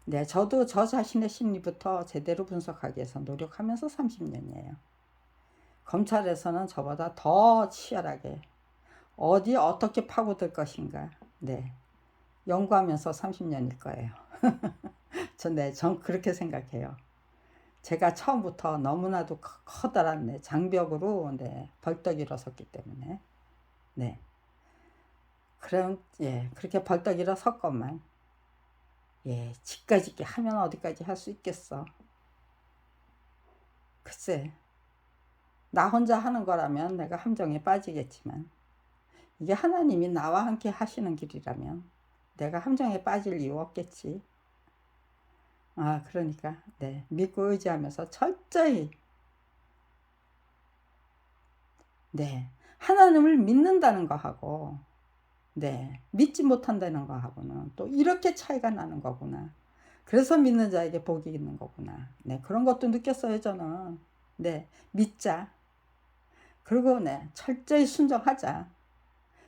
네, 저도 저 자신의 심리부터 제대로 분석하기 위해서 노력하면서 30년이에요. 검찰에서는 저보다 더 치열하게 어디 어떻게 파고들 것인가, 네, 연구하면서 30년일 거예요. 전 그렇게 생각해요. 제가 처음부터 너무나도 커다란, 네, 장벽으로, 네, 벌떡 일어섰기 때문에, 네, 그럼, 예, 그렇게 벌떡 일어섰건만, 예, 집까지 하면 어디까지 할 수 있겠어. 글쎄, 나 혼자 하는 거라면 내가 함정에 빠지겠지만, 이게 하나님이 나와 함께 하시는 길이라면 내가 함정에 빠질 이유 없겠지. 아, 그러니까, 네, 믿고 의지하면서 철저히, 네, 하나님을 믿는다는 거하고, 네, 믿지 못한다는 거하고는 또 이렇게 차이가 나는 거구나. 그래서 믿는 자에게 복이 있는 거구나. 네, 그런 것도 느꼈어요, 저는. 네, 믿자. 그리고, 네, 철저히 순종하자.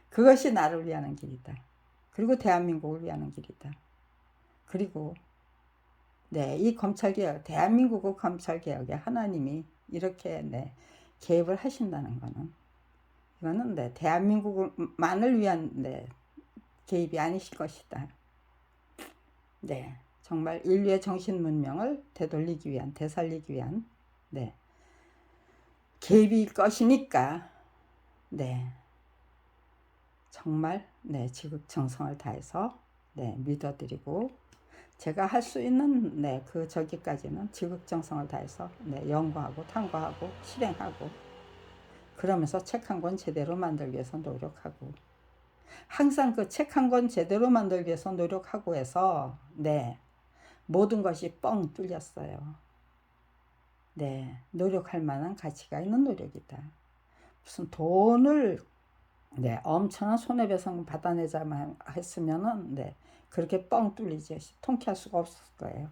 그것이 나를 위하는 길이다. 그리고 대한민국을 위하는 길이다. 그리고, 네, 이 검찰개혁, 대한민국의 검찰개혁에 하나님이 이렇게, 네, 개입을 하신다는 거는, 이거는, 네, 대한민국만을 위한, 네, 개입이 아니실 것이다. 네, 정말 인류의 정신 문명을 되돌리기 위한, 되살리기 위한, 네, 개입일 것이니까, 네, 정말, 네, 지극정성을 다해서, 네, 믿어드리고, 제가 할 수 있는, 네, 그 저기까지는 지극정성을 다해서, 네, 연구하고 탐구하고 실행하고, 그러면서 책 한 권 제대로 만들기 위해서 노력하고, 항상 그 책 한 권 제대로 만들기 위해서 노력하고 해서, 네, 모든 것이 뻥 뚫렸어요. 네, 노력할 만한 가치가 있는 노력이다. 무슨 돈을, 네, 엄청난 손해배상 받아내자만 했으면은, 네, 그렇게 뻥 뚫리지 통쾌할 수가 없을 거예요.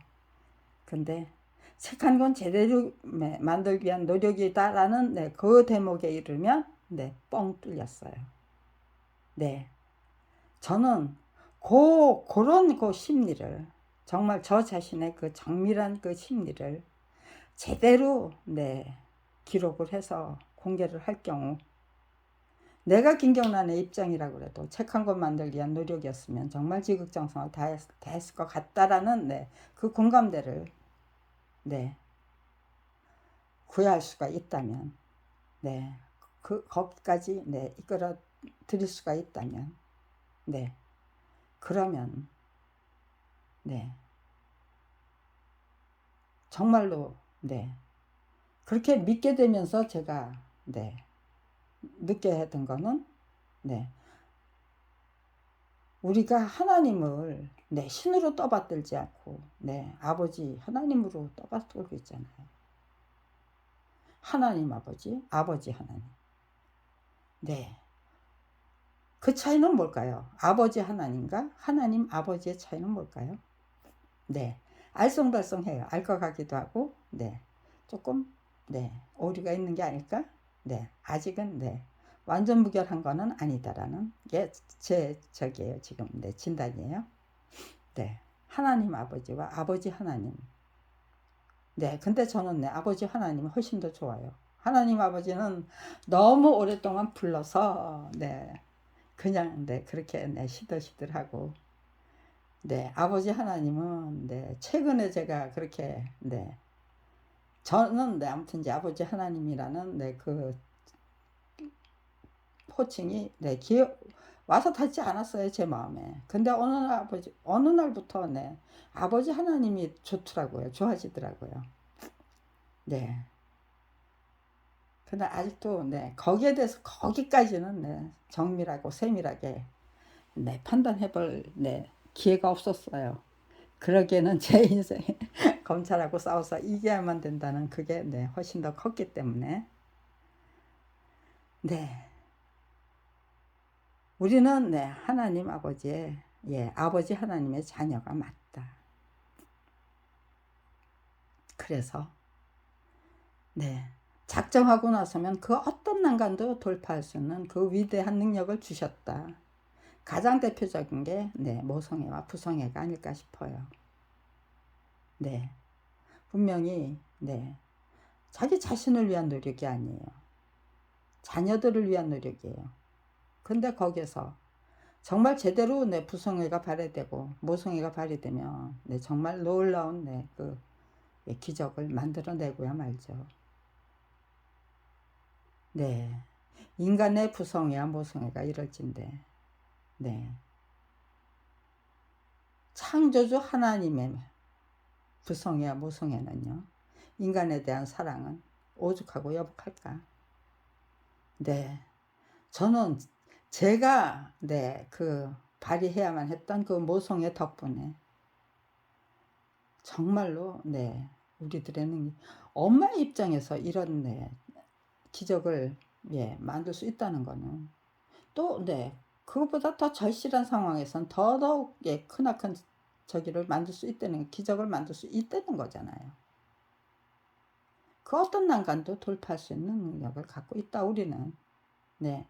근데 책 한 권 제대로, 네, 만들기 위한 노력이다라는, 네, 그 대목에 이르면, 네, 뻥 뚫렸어요. 네, 저는 그런 그 심리를, 정말 저 자신의 그 정밀한 그 심리를 제대로, 네, 기록을 해서 공개를 할 경우, 내가 김경란의 입장이라고 그래도 책 한 권 만들기 위한 노력이었으면 정말 지극정성을 다했을 것 같다라는, 네, 그 공감대를, 네, 구해할 수가 있다면, 네, 거기까지, 네, 이끌어 드릴 수가 있다면, 네, 그러면, 네, 정말로, 네, 그렇게 믿게 되면서 제가, 네, 느껴야 했던 거는, 네, 우리가 하나님을, 네, 신으로 떠받들지 않고, 네, 아버지 하나님으로 떠받들고 있잖아요. 하나님 아버지, 아버지 하나님. 네, 그 차이는 뭘까요? 아버지 하나님과 하나님 아버지의 차이는 뭘까요? 네, 알쏭달쏭해요. 알 것 같기도 하고, 네, 조금, 네, 오류가 있는 게 아닐까? 네, 아직은, 네, 완전 무결한 거는 아니다라는 게 제 저기예요. 지금, 네, 진단이에요. 네, 하나님 아버지와 아버지 하나님. 네, 근데 저는, 네, 아버지 하나님이 훨씬 더 좋아요. 하나님 아버지는 너무 오랫동안 불러서, 네, 그냥, 네, 그렇게, 네, 시들시들하고, 네, 아버지 하나님은 네, 최근에 제가 그렇게 네, 저는 네, 아무튼 이제 아버지 하나님이라는 네, 그 호칭이 네, 기억 와서 닿지 않았어요, 제 마음에. 근데 어느 날부터 네, 아버지 하나님이 좋더라고요. 좋아지더라고요. 네. 근데 아직도 네, 거기에 대해서 거기까지는 네, 정밀하고 세밀하게 네, 판단해 볼 네, 기회가 없었어요. 그러기에는 제 인생에 검찰하고 싸워서 이겨야만 된다는 그게 네, 훨씬 더 컸기 때문에 네, 우리는 네, 하나님 아버지의 예, 아버지 하나님의 자녀가 맞다. 그래서 네, 작정하고 나서면 그 어떤 난관도 돌파할 수 있는 그 위대한 능력을 주셨다. 가장 대표적인 게 네, 모성애와 부성애가 아닐까 싶어요. 네, 분명히 네, 자기 자신을 위한 노력이 아니에요. 자녀들을 위한 노력이에요. 근데 거기에서 정말 제대로 내 부성애가 발휘되고 모성애가 발휘되면 네, 정말 놀라운 네, 그 기적을 만들어내고야 말죠. 네, 인간의 부성애와 모성애가 이럴진데 네, 창조주 하나님의 부성애와 모성애는요, 인간에 대한 사랑은 오죽하고 여복할까? 네, 저는 제가 네, 그 발휘해야만 했던 그 모성애 덕분에 정말로 네, 우리들의 능력, 엄마의 입장에서 이런 네, 기적을 예, 만들 수 있다는 거는 또 네, 그것보다 더 절실한 상황에선 더더욱 예, 크나큰 저기를 만들 수 있다는, 기적을 만들 수 있다는 거잖아요. 그 어떤 난관도 돌파할 수 있는 능력을 갖고 있다 우리는. 네,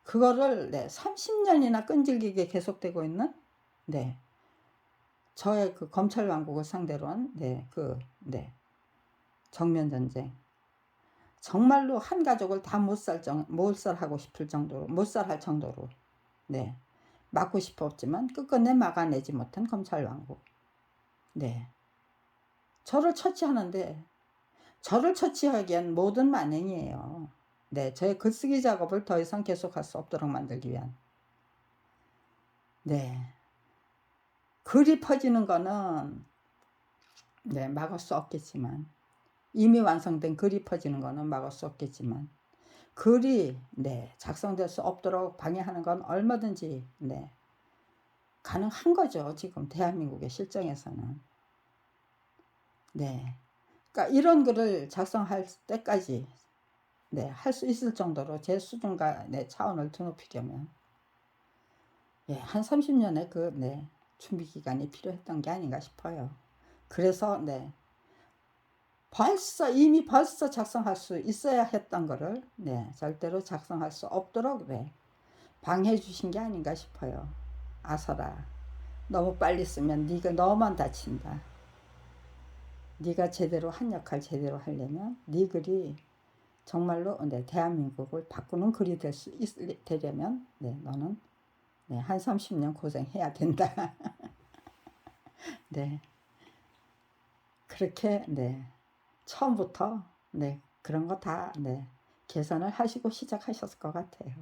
그거를 네, 30년이나 끈질기게 계속되고 있는 네, 저의 그 검찰 왕국을 상대로 한 네, 그 네, 정면 전쟁. 정말로 한 가족을 다 못살하고 싶을 정도로, 못살할 정도로 네, 막고 싶었지만 끝끝내 막아내지 못한 검찰 왕국. 네, 저를 처치하는데, 저를 처치하기엔 모든 만행이에요. 네, 저의 글쓰기 작업을 더 이상 계속할 수 없도록 만들기 위한. 네, 글이 퍼지는 거는 네, 막을 수 없겠지만, 이미 완성된 글이 퍼지는 거는 막을 수 없겠지만, 글이 네, 작성될 수 없도록 방해하는 건 얼마든지 네, 가능한 거죠. 지금 대한민국의 실정에서는. 네, 그러니까 이런 글을 작성할 때까지 네, 할 수 있을 정도로 제 수준과 네, 차원을 드높이려면 예, 한 30년의 그 네, 준비 기간이 필요했던 게 아닌가 싶어요. 그래서 네, 이미 벌써 작성할 수 있어야 했던 거를 네, 절대로 작성할 수 없도록 네, 방해해 주신 게 아닌가 싶어요. 아서라, 너무 빨리 쓰면 네가 너만 다친다. 네가 제대로 한 역할 제대로 하려면 네 글이 정말로 네, 대한민국을 바꾸는 글이 되려면 네, 너는 네, 한 30년 고생해야 된다. 네, 그렇게 네, 처음부터 네, 그런 거 다 네, 개선을 하시고 시작하셨을 것 같아요.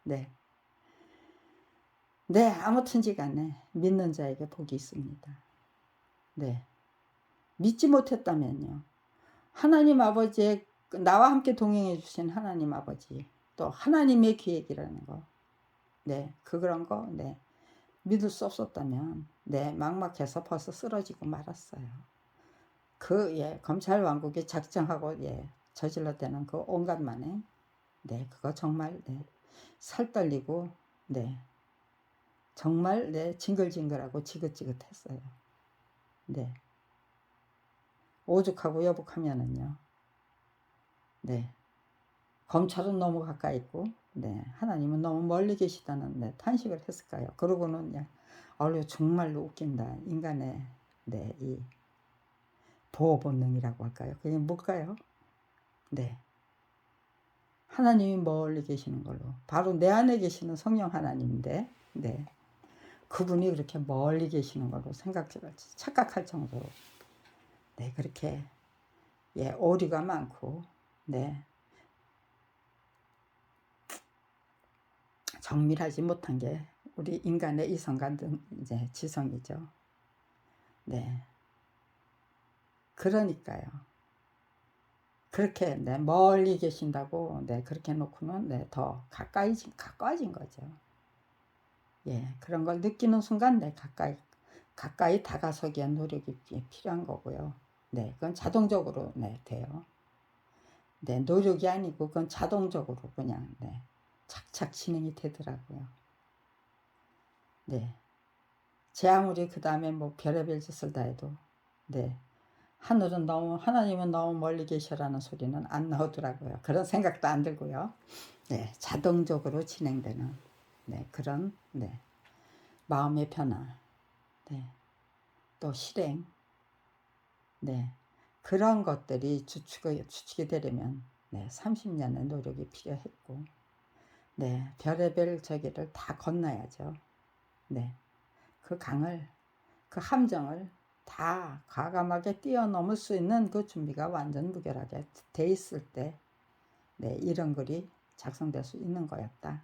네, 네, 아무튼지간에 믿는 자에게 복이 있습니다. 네, 믿지 못했다면요, 하나님 아버지의 나와 함께 동행해 주신 하나님 아버지, 또 하나님의 계획이라는 거, 네, 그런 거, 네, 믿을 수 없었다면, 네, 막막해서 벌써 쓰러지고 말았어요. 그, 예, 검찰 왕국이 작정하고, 예, 저질러대는 그 온갖 만행, 네, 그거 정말, 네, 살 떨리고, 네, 정말, 네, 징글징글하고 지긋지긋했어요. 네, 오죽하고 여복하면은요, 네, 검찰은 너무 가까이 있고, 네, 하나님은 너무 멀리 계시다는 네, 탄식을 했을까요? 그러고는 야, 정말로 웃긴다. 인간의 네, 이 보호 본능이라고 할까요? 그게 뭘까요? 네, 하나님이 멀리 계시는 걸로, 바로 내 안에 계시는 성령 하나님인데, 네, 그분이 그렇게 멀리 계시는 걸로 착각할 정도로 네 그렇게 예 오류가 많고 네 정밀하지 못한 게 우리 인간의 이성과 이제 지성이죠. 네 그러니까요. 그렇게 네 멀리 계신다고 네 그렇게 놓고는 네 더 가까워진 거죠. 예 그런 걸 느끼는 순간 네 가까이 다가서기 위한 노력이 필요한 거고요. 네 그건 자동적으로 네 돼요. 네 노력이 아니고 그건 자동적으로 그냥 네 착착 진행이 되더라고요. 네 제 아무리 그 다음에 뭐 별의별 짓을 다 해도 네 하나님은 너무 멀리 계셔라는 소리는 안 나오더라고요. 그런 생각도 안 들고요. 네 자동적으로 진행되는 네 그런 네 마음의 변화 네 또 실행 네 그런 것들이 주축이 되려면 네 30년의 노력이 필요했고 네 별의별 저기를 다 건너야죠. 네 그 강을 그 함정을 다 과감하게 뛰어넘을 수 있는 그 준비가 완전 무결하게 돼 있을 때 네 이런 글이 작성될 수 있는 거였다.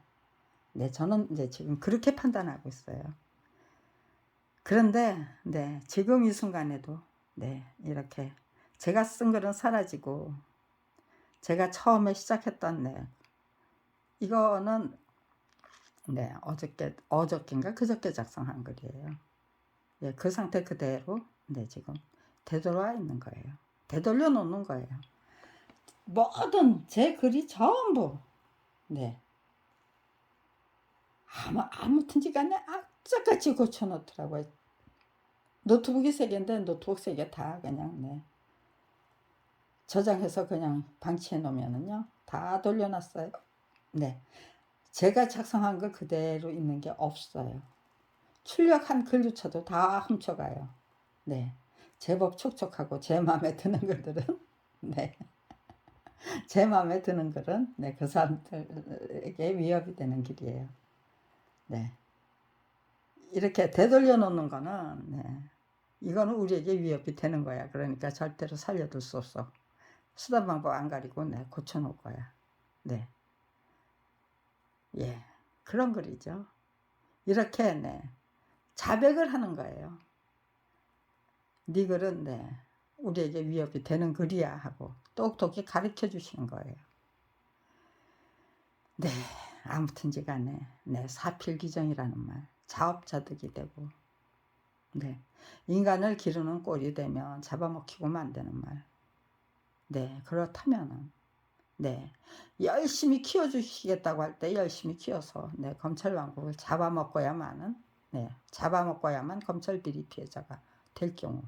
네 저는 이제 지금 그렇게 판단하고 있어요. 그런데 네 지금 이 순간에도 네 이렇게 제가 쓴 글은 사라지고 제가 처음에 시작했던 네 이거는 네 어저께인가 그저께 작성한 글이에요. 예, 그 상태 그대로 네 지금 되돌아 있는 거예요. 되돌려 놓는 거예요. 모든 제 글이 전부 네 아무튼지 간에 악착같이 고쳐놓더라고요. 노트북이 3개인데 노트북 3개 다 그냥 네 저장해서 그냥 방치해 놓으면은요 다 돌려놨어요. 네 제가 작성한 거 그대로 있는 게 없어요. 출력한 글조차도 다 훔쳐가요. 네 제법 촉촉하고 제 마음에 드는 글들은 네 제 마음에 드는 글은 네 그 사람들에게 위협이 되는 길이에요. 네 이렇게 되돌려 놓는 거는 네 이거는 우리에게 위협이 되는 거야. 그러니까 절대로 살려둘 수 없어. 수단 방법 안 가리고 네 고쳐 놓을 거야. 네 예 그런 글이죠. 이렇게 네 자백을 하는 거예요. 네 글은 네 우리에게 위협이 되는 글이야 하고 똑똑히 가르쳐 주시는 거예요. 네 아무튼지 간에 네 사필귀정이라는 말 자업자득이 되고 네 인간을 기르는 꼴이 되면 잡아먹히고 만드는 말 네 그렇다면은 네 열심히 키워주시겠다고 할 때 열심히 키워서 네 검찰 왕국을 잡아먹어야만 검찰 비리 피해자가 될 경우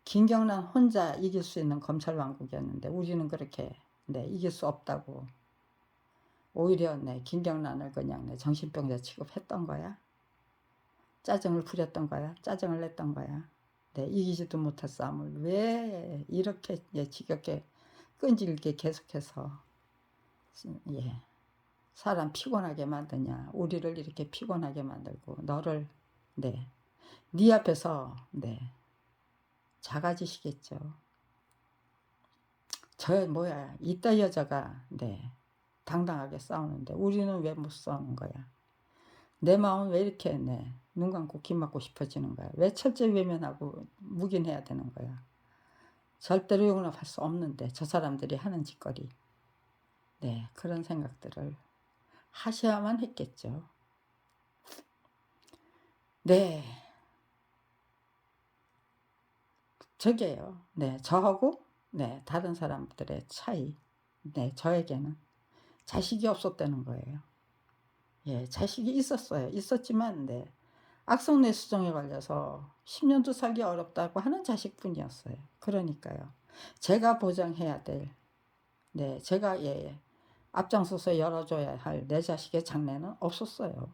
김경란 혼자 이길 수 있는 검찰 왕국이었는데 우리는 그렇게 네 이길 수 없다고 오히려 네 김경란을 그냥 네 정신병자 취급했던 거야. 짜증을 부렸던 거야. 짜증을 냈던 거야. 네 이기지도 못할 싸움을 왜 이렇게 예, 지겹게 끈질기게 계속해서 예 사람 피곤하게 만드냐. 우리를 이렇게 피곤하게 만들고 너를 네 앞에서 네 작아지시겠죠. 저 뭐야 이따 여자가 네 당당하게 싸우는데 우리는 왜 못 싸우는 거야. 내 마음은 왜 이렇게 네 눈 감고 귀 막고 싶어지는 거야. 왜 철저 외면하고 묵인해야 되는 거야. 절대로 용납할 수 없는데 저 사람들이 하는 짓거리 네 그런 생각들을 하셔야만 했겠죠. 네 저게요. 네 저하고 네 다른 사람들의 차이 네 저에게는 자식이 없었다는 거예요. 예 자식이 있었어요. 있었지만 네 악성뇌수종에 걸려서 10년도 살기 어렵다고 하는 자식뿐이었어요. 그러니까요. 제가 보장해야 될 네 제가 예 앞장서서 열어줘야 할 내 자식의 장래는 없었어요.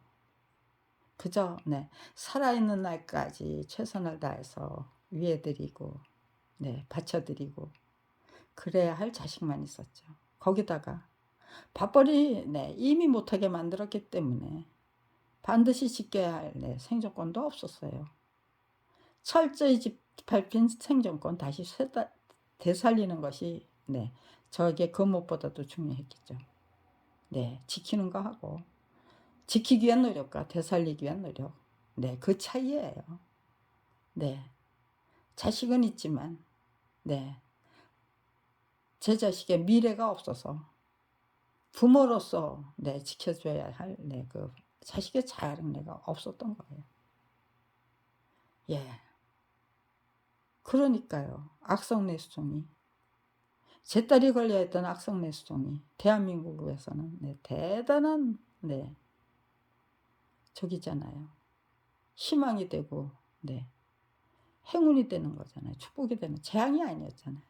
그저 네 살아있는 날까지 최선을 다해서 위해드리고 네 바쳐드리고 그래야 할 자식만 있었죠. 거기다가 밥벌이 네 이미 못하게 만들었기 때문에 반드시 지켜야 할 생존권도 없었어요. 철저히 밟힌 생존권 다시 되살리는 것이 저에게 그 무엇보다도 중요했겠죠. 지키는 거 하고 지키기 위한 노력과 되살리기 위한 노력, 그 차이예요. 자식은 있지만 제 자식의 미래가 없어서 부모로서 지켜줘야 할 그 자식의 자랑내가 없었던 거예요. 그러니까요. 악성뇌수종이, 제 딸이 걸려 있던 악성뇌수종이 대한민국에서는 대단한 저기잖아요. 희망이 되고 행운이 되는 거잖아요. 축복이 되는, 재앙이 아니었잖아요.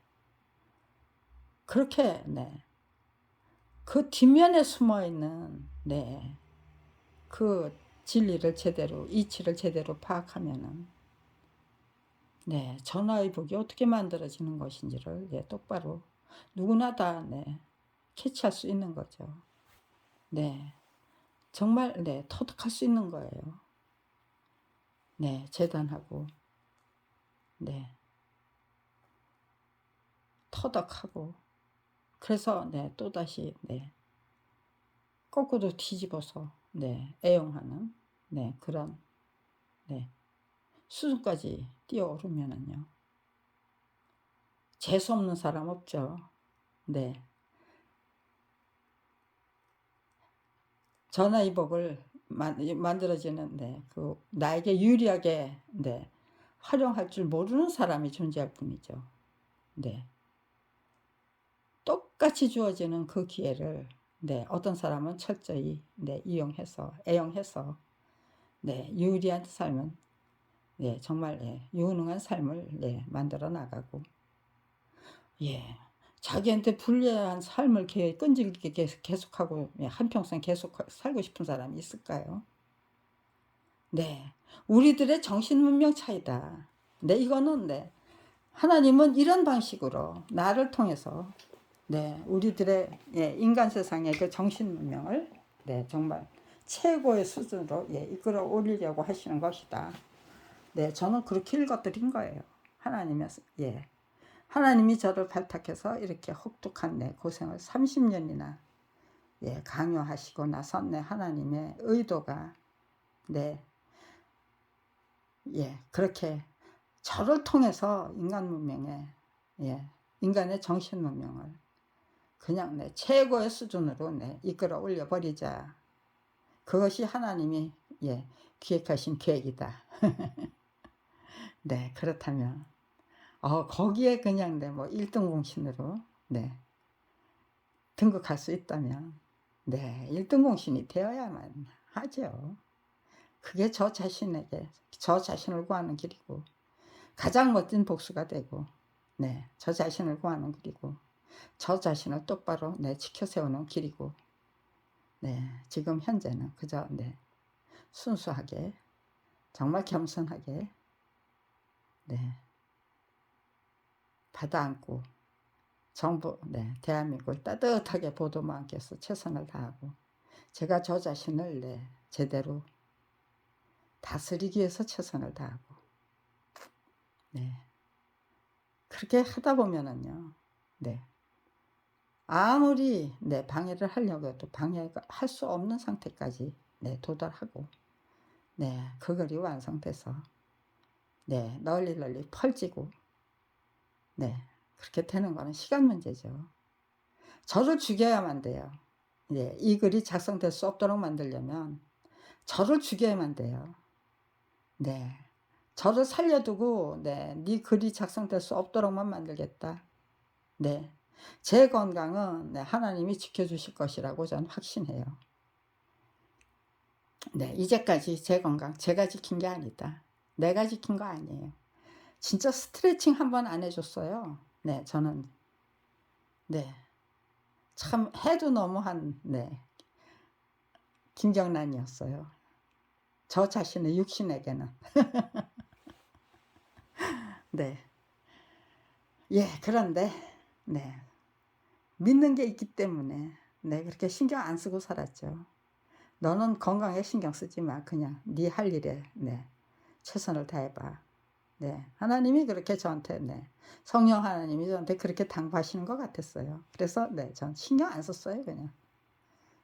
그렇게 그 뒷면에 숨어있는 그 진리를 제대로, 이치를 제대로 파악하면은 전화위복이 어떻게 만들어지는 것인지를 똑바로 누구나 다 캐치할 수 있는 거죠. 정말 터득할 수 있는 거예요. 재단하고 터득하고, 그래서 또다시 거꾸로 뒤집어서 애용하는 그런 수준까지 뛰어오르면은요, 재수 없는 사람 없죠. 전화위복을 만들어지는 그 나에게 유리하게 활용할 줄 모르는 사람이 존재할 뿐이죠. 똑같이 주어지는 그 기회를 어떤 사람은 철저히 이용해서, 애용해서 유리한 삶은 정말 유능한 삶을 만들어 나가고, 자기한테 불리한 삶을 끈질기게 계속하고 한평생 계속 살고 싶은 사람이 있을까요? 우리들의 정신문명 차이다. 이거는 하나님은 이런 방식으로 나를 통해서 우리들의 인간 세상의 그 정신문명을 정말 최고의 수준으로 이끌어 올리려고 하시는 것이다. 저는 그렇게 읽어드린 거예요. 하나님이 저를 발탁해서 이렇게 혹독한 고생을 30년이나 강요하시고 나선 하나님의 의도가 그렇게 저를 통해서 인간 문명에 인간의 정신 문명을 그냥 최고의 수준으로 이끌어 올려 버리자. 그것이 하나님이 기획하신 계획이다. 그렇다면 거기에 그냥 뭐 1등 공신으로 등극할 수 있다면 1등 공신이 되어야만 하죠. 그게 저 자신에게, 저 자신을 구하는 길이고, 가장 멋진 복수가 되고, 저 자신을 구하는 길이고, 저 자신을 똑바로 지켜 세우는 길이고, 지금 현재는 그저 순수하게, 정말 겸손하게 받아 안고 정부 대한민국을 따뜻하게 보도만 안겨서 최선을 다하고, 제가 저 자신을 제대로 다스리기 위해서 최선을 다하고, 그렇게 하다 보면은요, 아무리 방해를 하려고 해도 방해할 수 없는 상태까지 도달하고, 그 글이 완성돼서 널리 펼치고, 그렇게 되는 거는 시간 문제죠. 저를 죽여야만 돼요. 이 글이 작성될 수 없도록 만들려면 저를 죽여야만 돼요. 저를 살려두고 네 글이 작성될 수 없도록만 만들겠다. 제 건강은 하나님이 지켜주실 것이라고 저는 확신해요. 이제까지 제 건강 제가 지킨 게 아니다. 내가 지킨 거 아니에요. 진짜 스트레칭 한번 안 해줬어요. 저는 참 해도 너무한 김경란이었어요. 저 자신의 육신에게는. 그런데 믿는 게 있기 때문에 그렇게 신경 안 쓰고 살았죠. 너는 건강에 신경 쓰지 마. 그냥 네 할 일에 네 최선을 다해봐. 네, 하나님이 그렇게 저한테 네 성령 하나님이 저한테 그렇게 당부하시는 것 같았어요. 그래서 네, 전 신경 안 썼어요.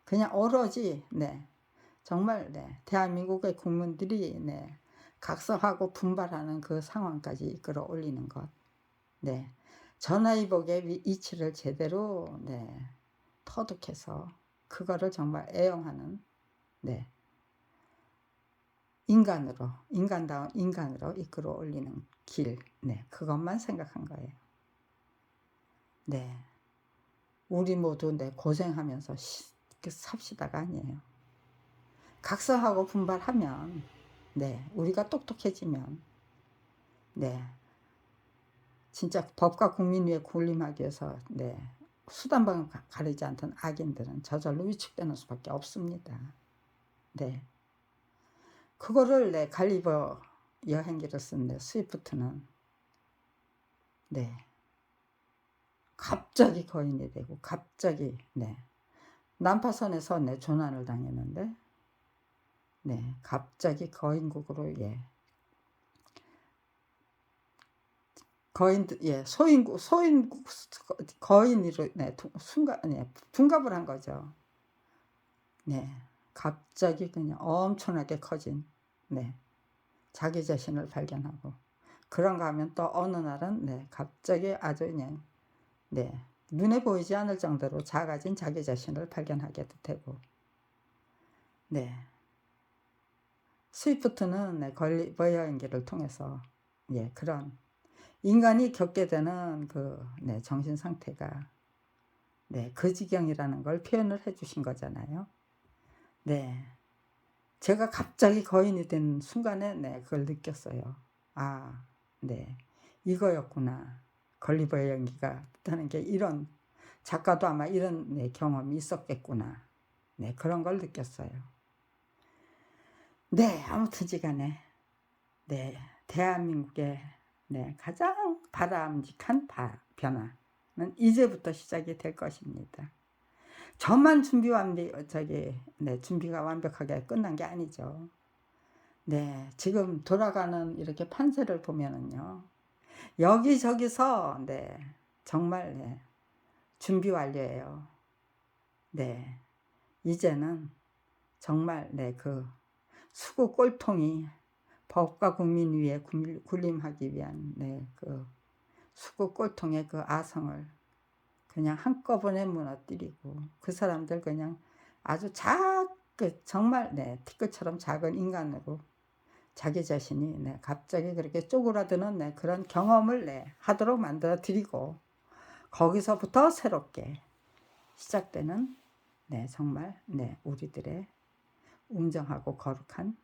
그냥 오로지 네 정말 네 대한민국의 국민들이 네 각성하고 분발하는 그 상황까지 이끌어 올리는 것. 네, 전화위복의 이치를 제대로 네 터득해서 그거를 정말 애용하는 네 인간다운 인간으로 이끌어 올리는 길, 네 그것만 생각한 거예요. 네, 우리 모두 네 고생하면서 삽시다가 아니에요. 각성하고 분발하면 네 우리가 똑똑해지면 네 진짜 법과 국민 위에 군림하기 위해서 네 수단방을 가리지 않던 악인들은 저절로 위축되는 수밖에 없습니다. 네, 그거를 네 갈리버 여행기를 쓴 스위프트는 네 갑자기 거인이 되고 갑자기 네 난파선에서 네 조난을 당했는데 네 갑자기 거인국으로 예 거인들 예 소인국 거인으로 네 순간 네 둔갑을 한 거죠. 네, 갑자기 그냥 엄청나게 커진 네 자기 자신을 발견하고 그런가 하면 또 어느 날은 네 갑자기 아주 그냥 네 눈에 보이지 않을 정도로 작아진 자기 자신을 발견하게 되고 네 스위프트는 네 걸리버 여행기를 통해서 예 그런 인간이 겪게 되는 그 네 정신 상태가 네 그 지경이라는 걸 표현을 해 주신 거잖아요. 네, 제가 갑자기 거인이 된 순간에 네 그걸 느꼈어요. 아, 네 이거였구나. 걸리버의 연기가 뜻하는 게 이런 작가도 아마 이런 네 경험이 있었겠구나. 네 그런 걸 느꼈어요. 네, 아무튼지간에 네 대한민국의 네 가장 바람직한 변화는 이제부터 시작이 될 것입니다. 저만 준비가 완벽하게 끝난 게 아니죠. 네, 지금 돌아가는 이렇게 판세를 보면은요, 여기저기서 네 정말 네 준비 완료예요. 네, 이제는 정말 네 그 수구 꼴통이 법과 국민 위에 군림하기 위한 네 그 수구 꼴통의 그 아성을 그냥 한꺼번에 무너뜨리고 그 사람들 그냥 아주 정말 네 티끌처럼 작은 인간으로 자기 자신이 네 갑자기 그렇게 쪼그라드는 네 그런 경험을 네 하도록 만들어 드리고 거기서부터 새롭게 시작되는 네 정말 네 우리들의 웅장하고 거룩한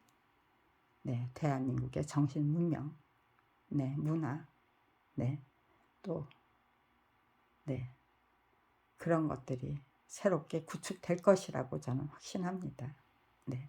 네 대한민국의 정신 문명 네 문화 네 또 네 그런 것들이 새롭게 구축될 것이라고 저는 확신합니다. 네.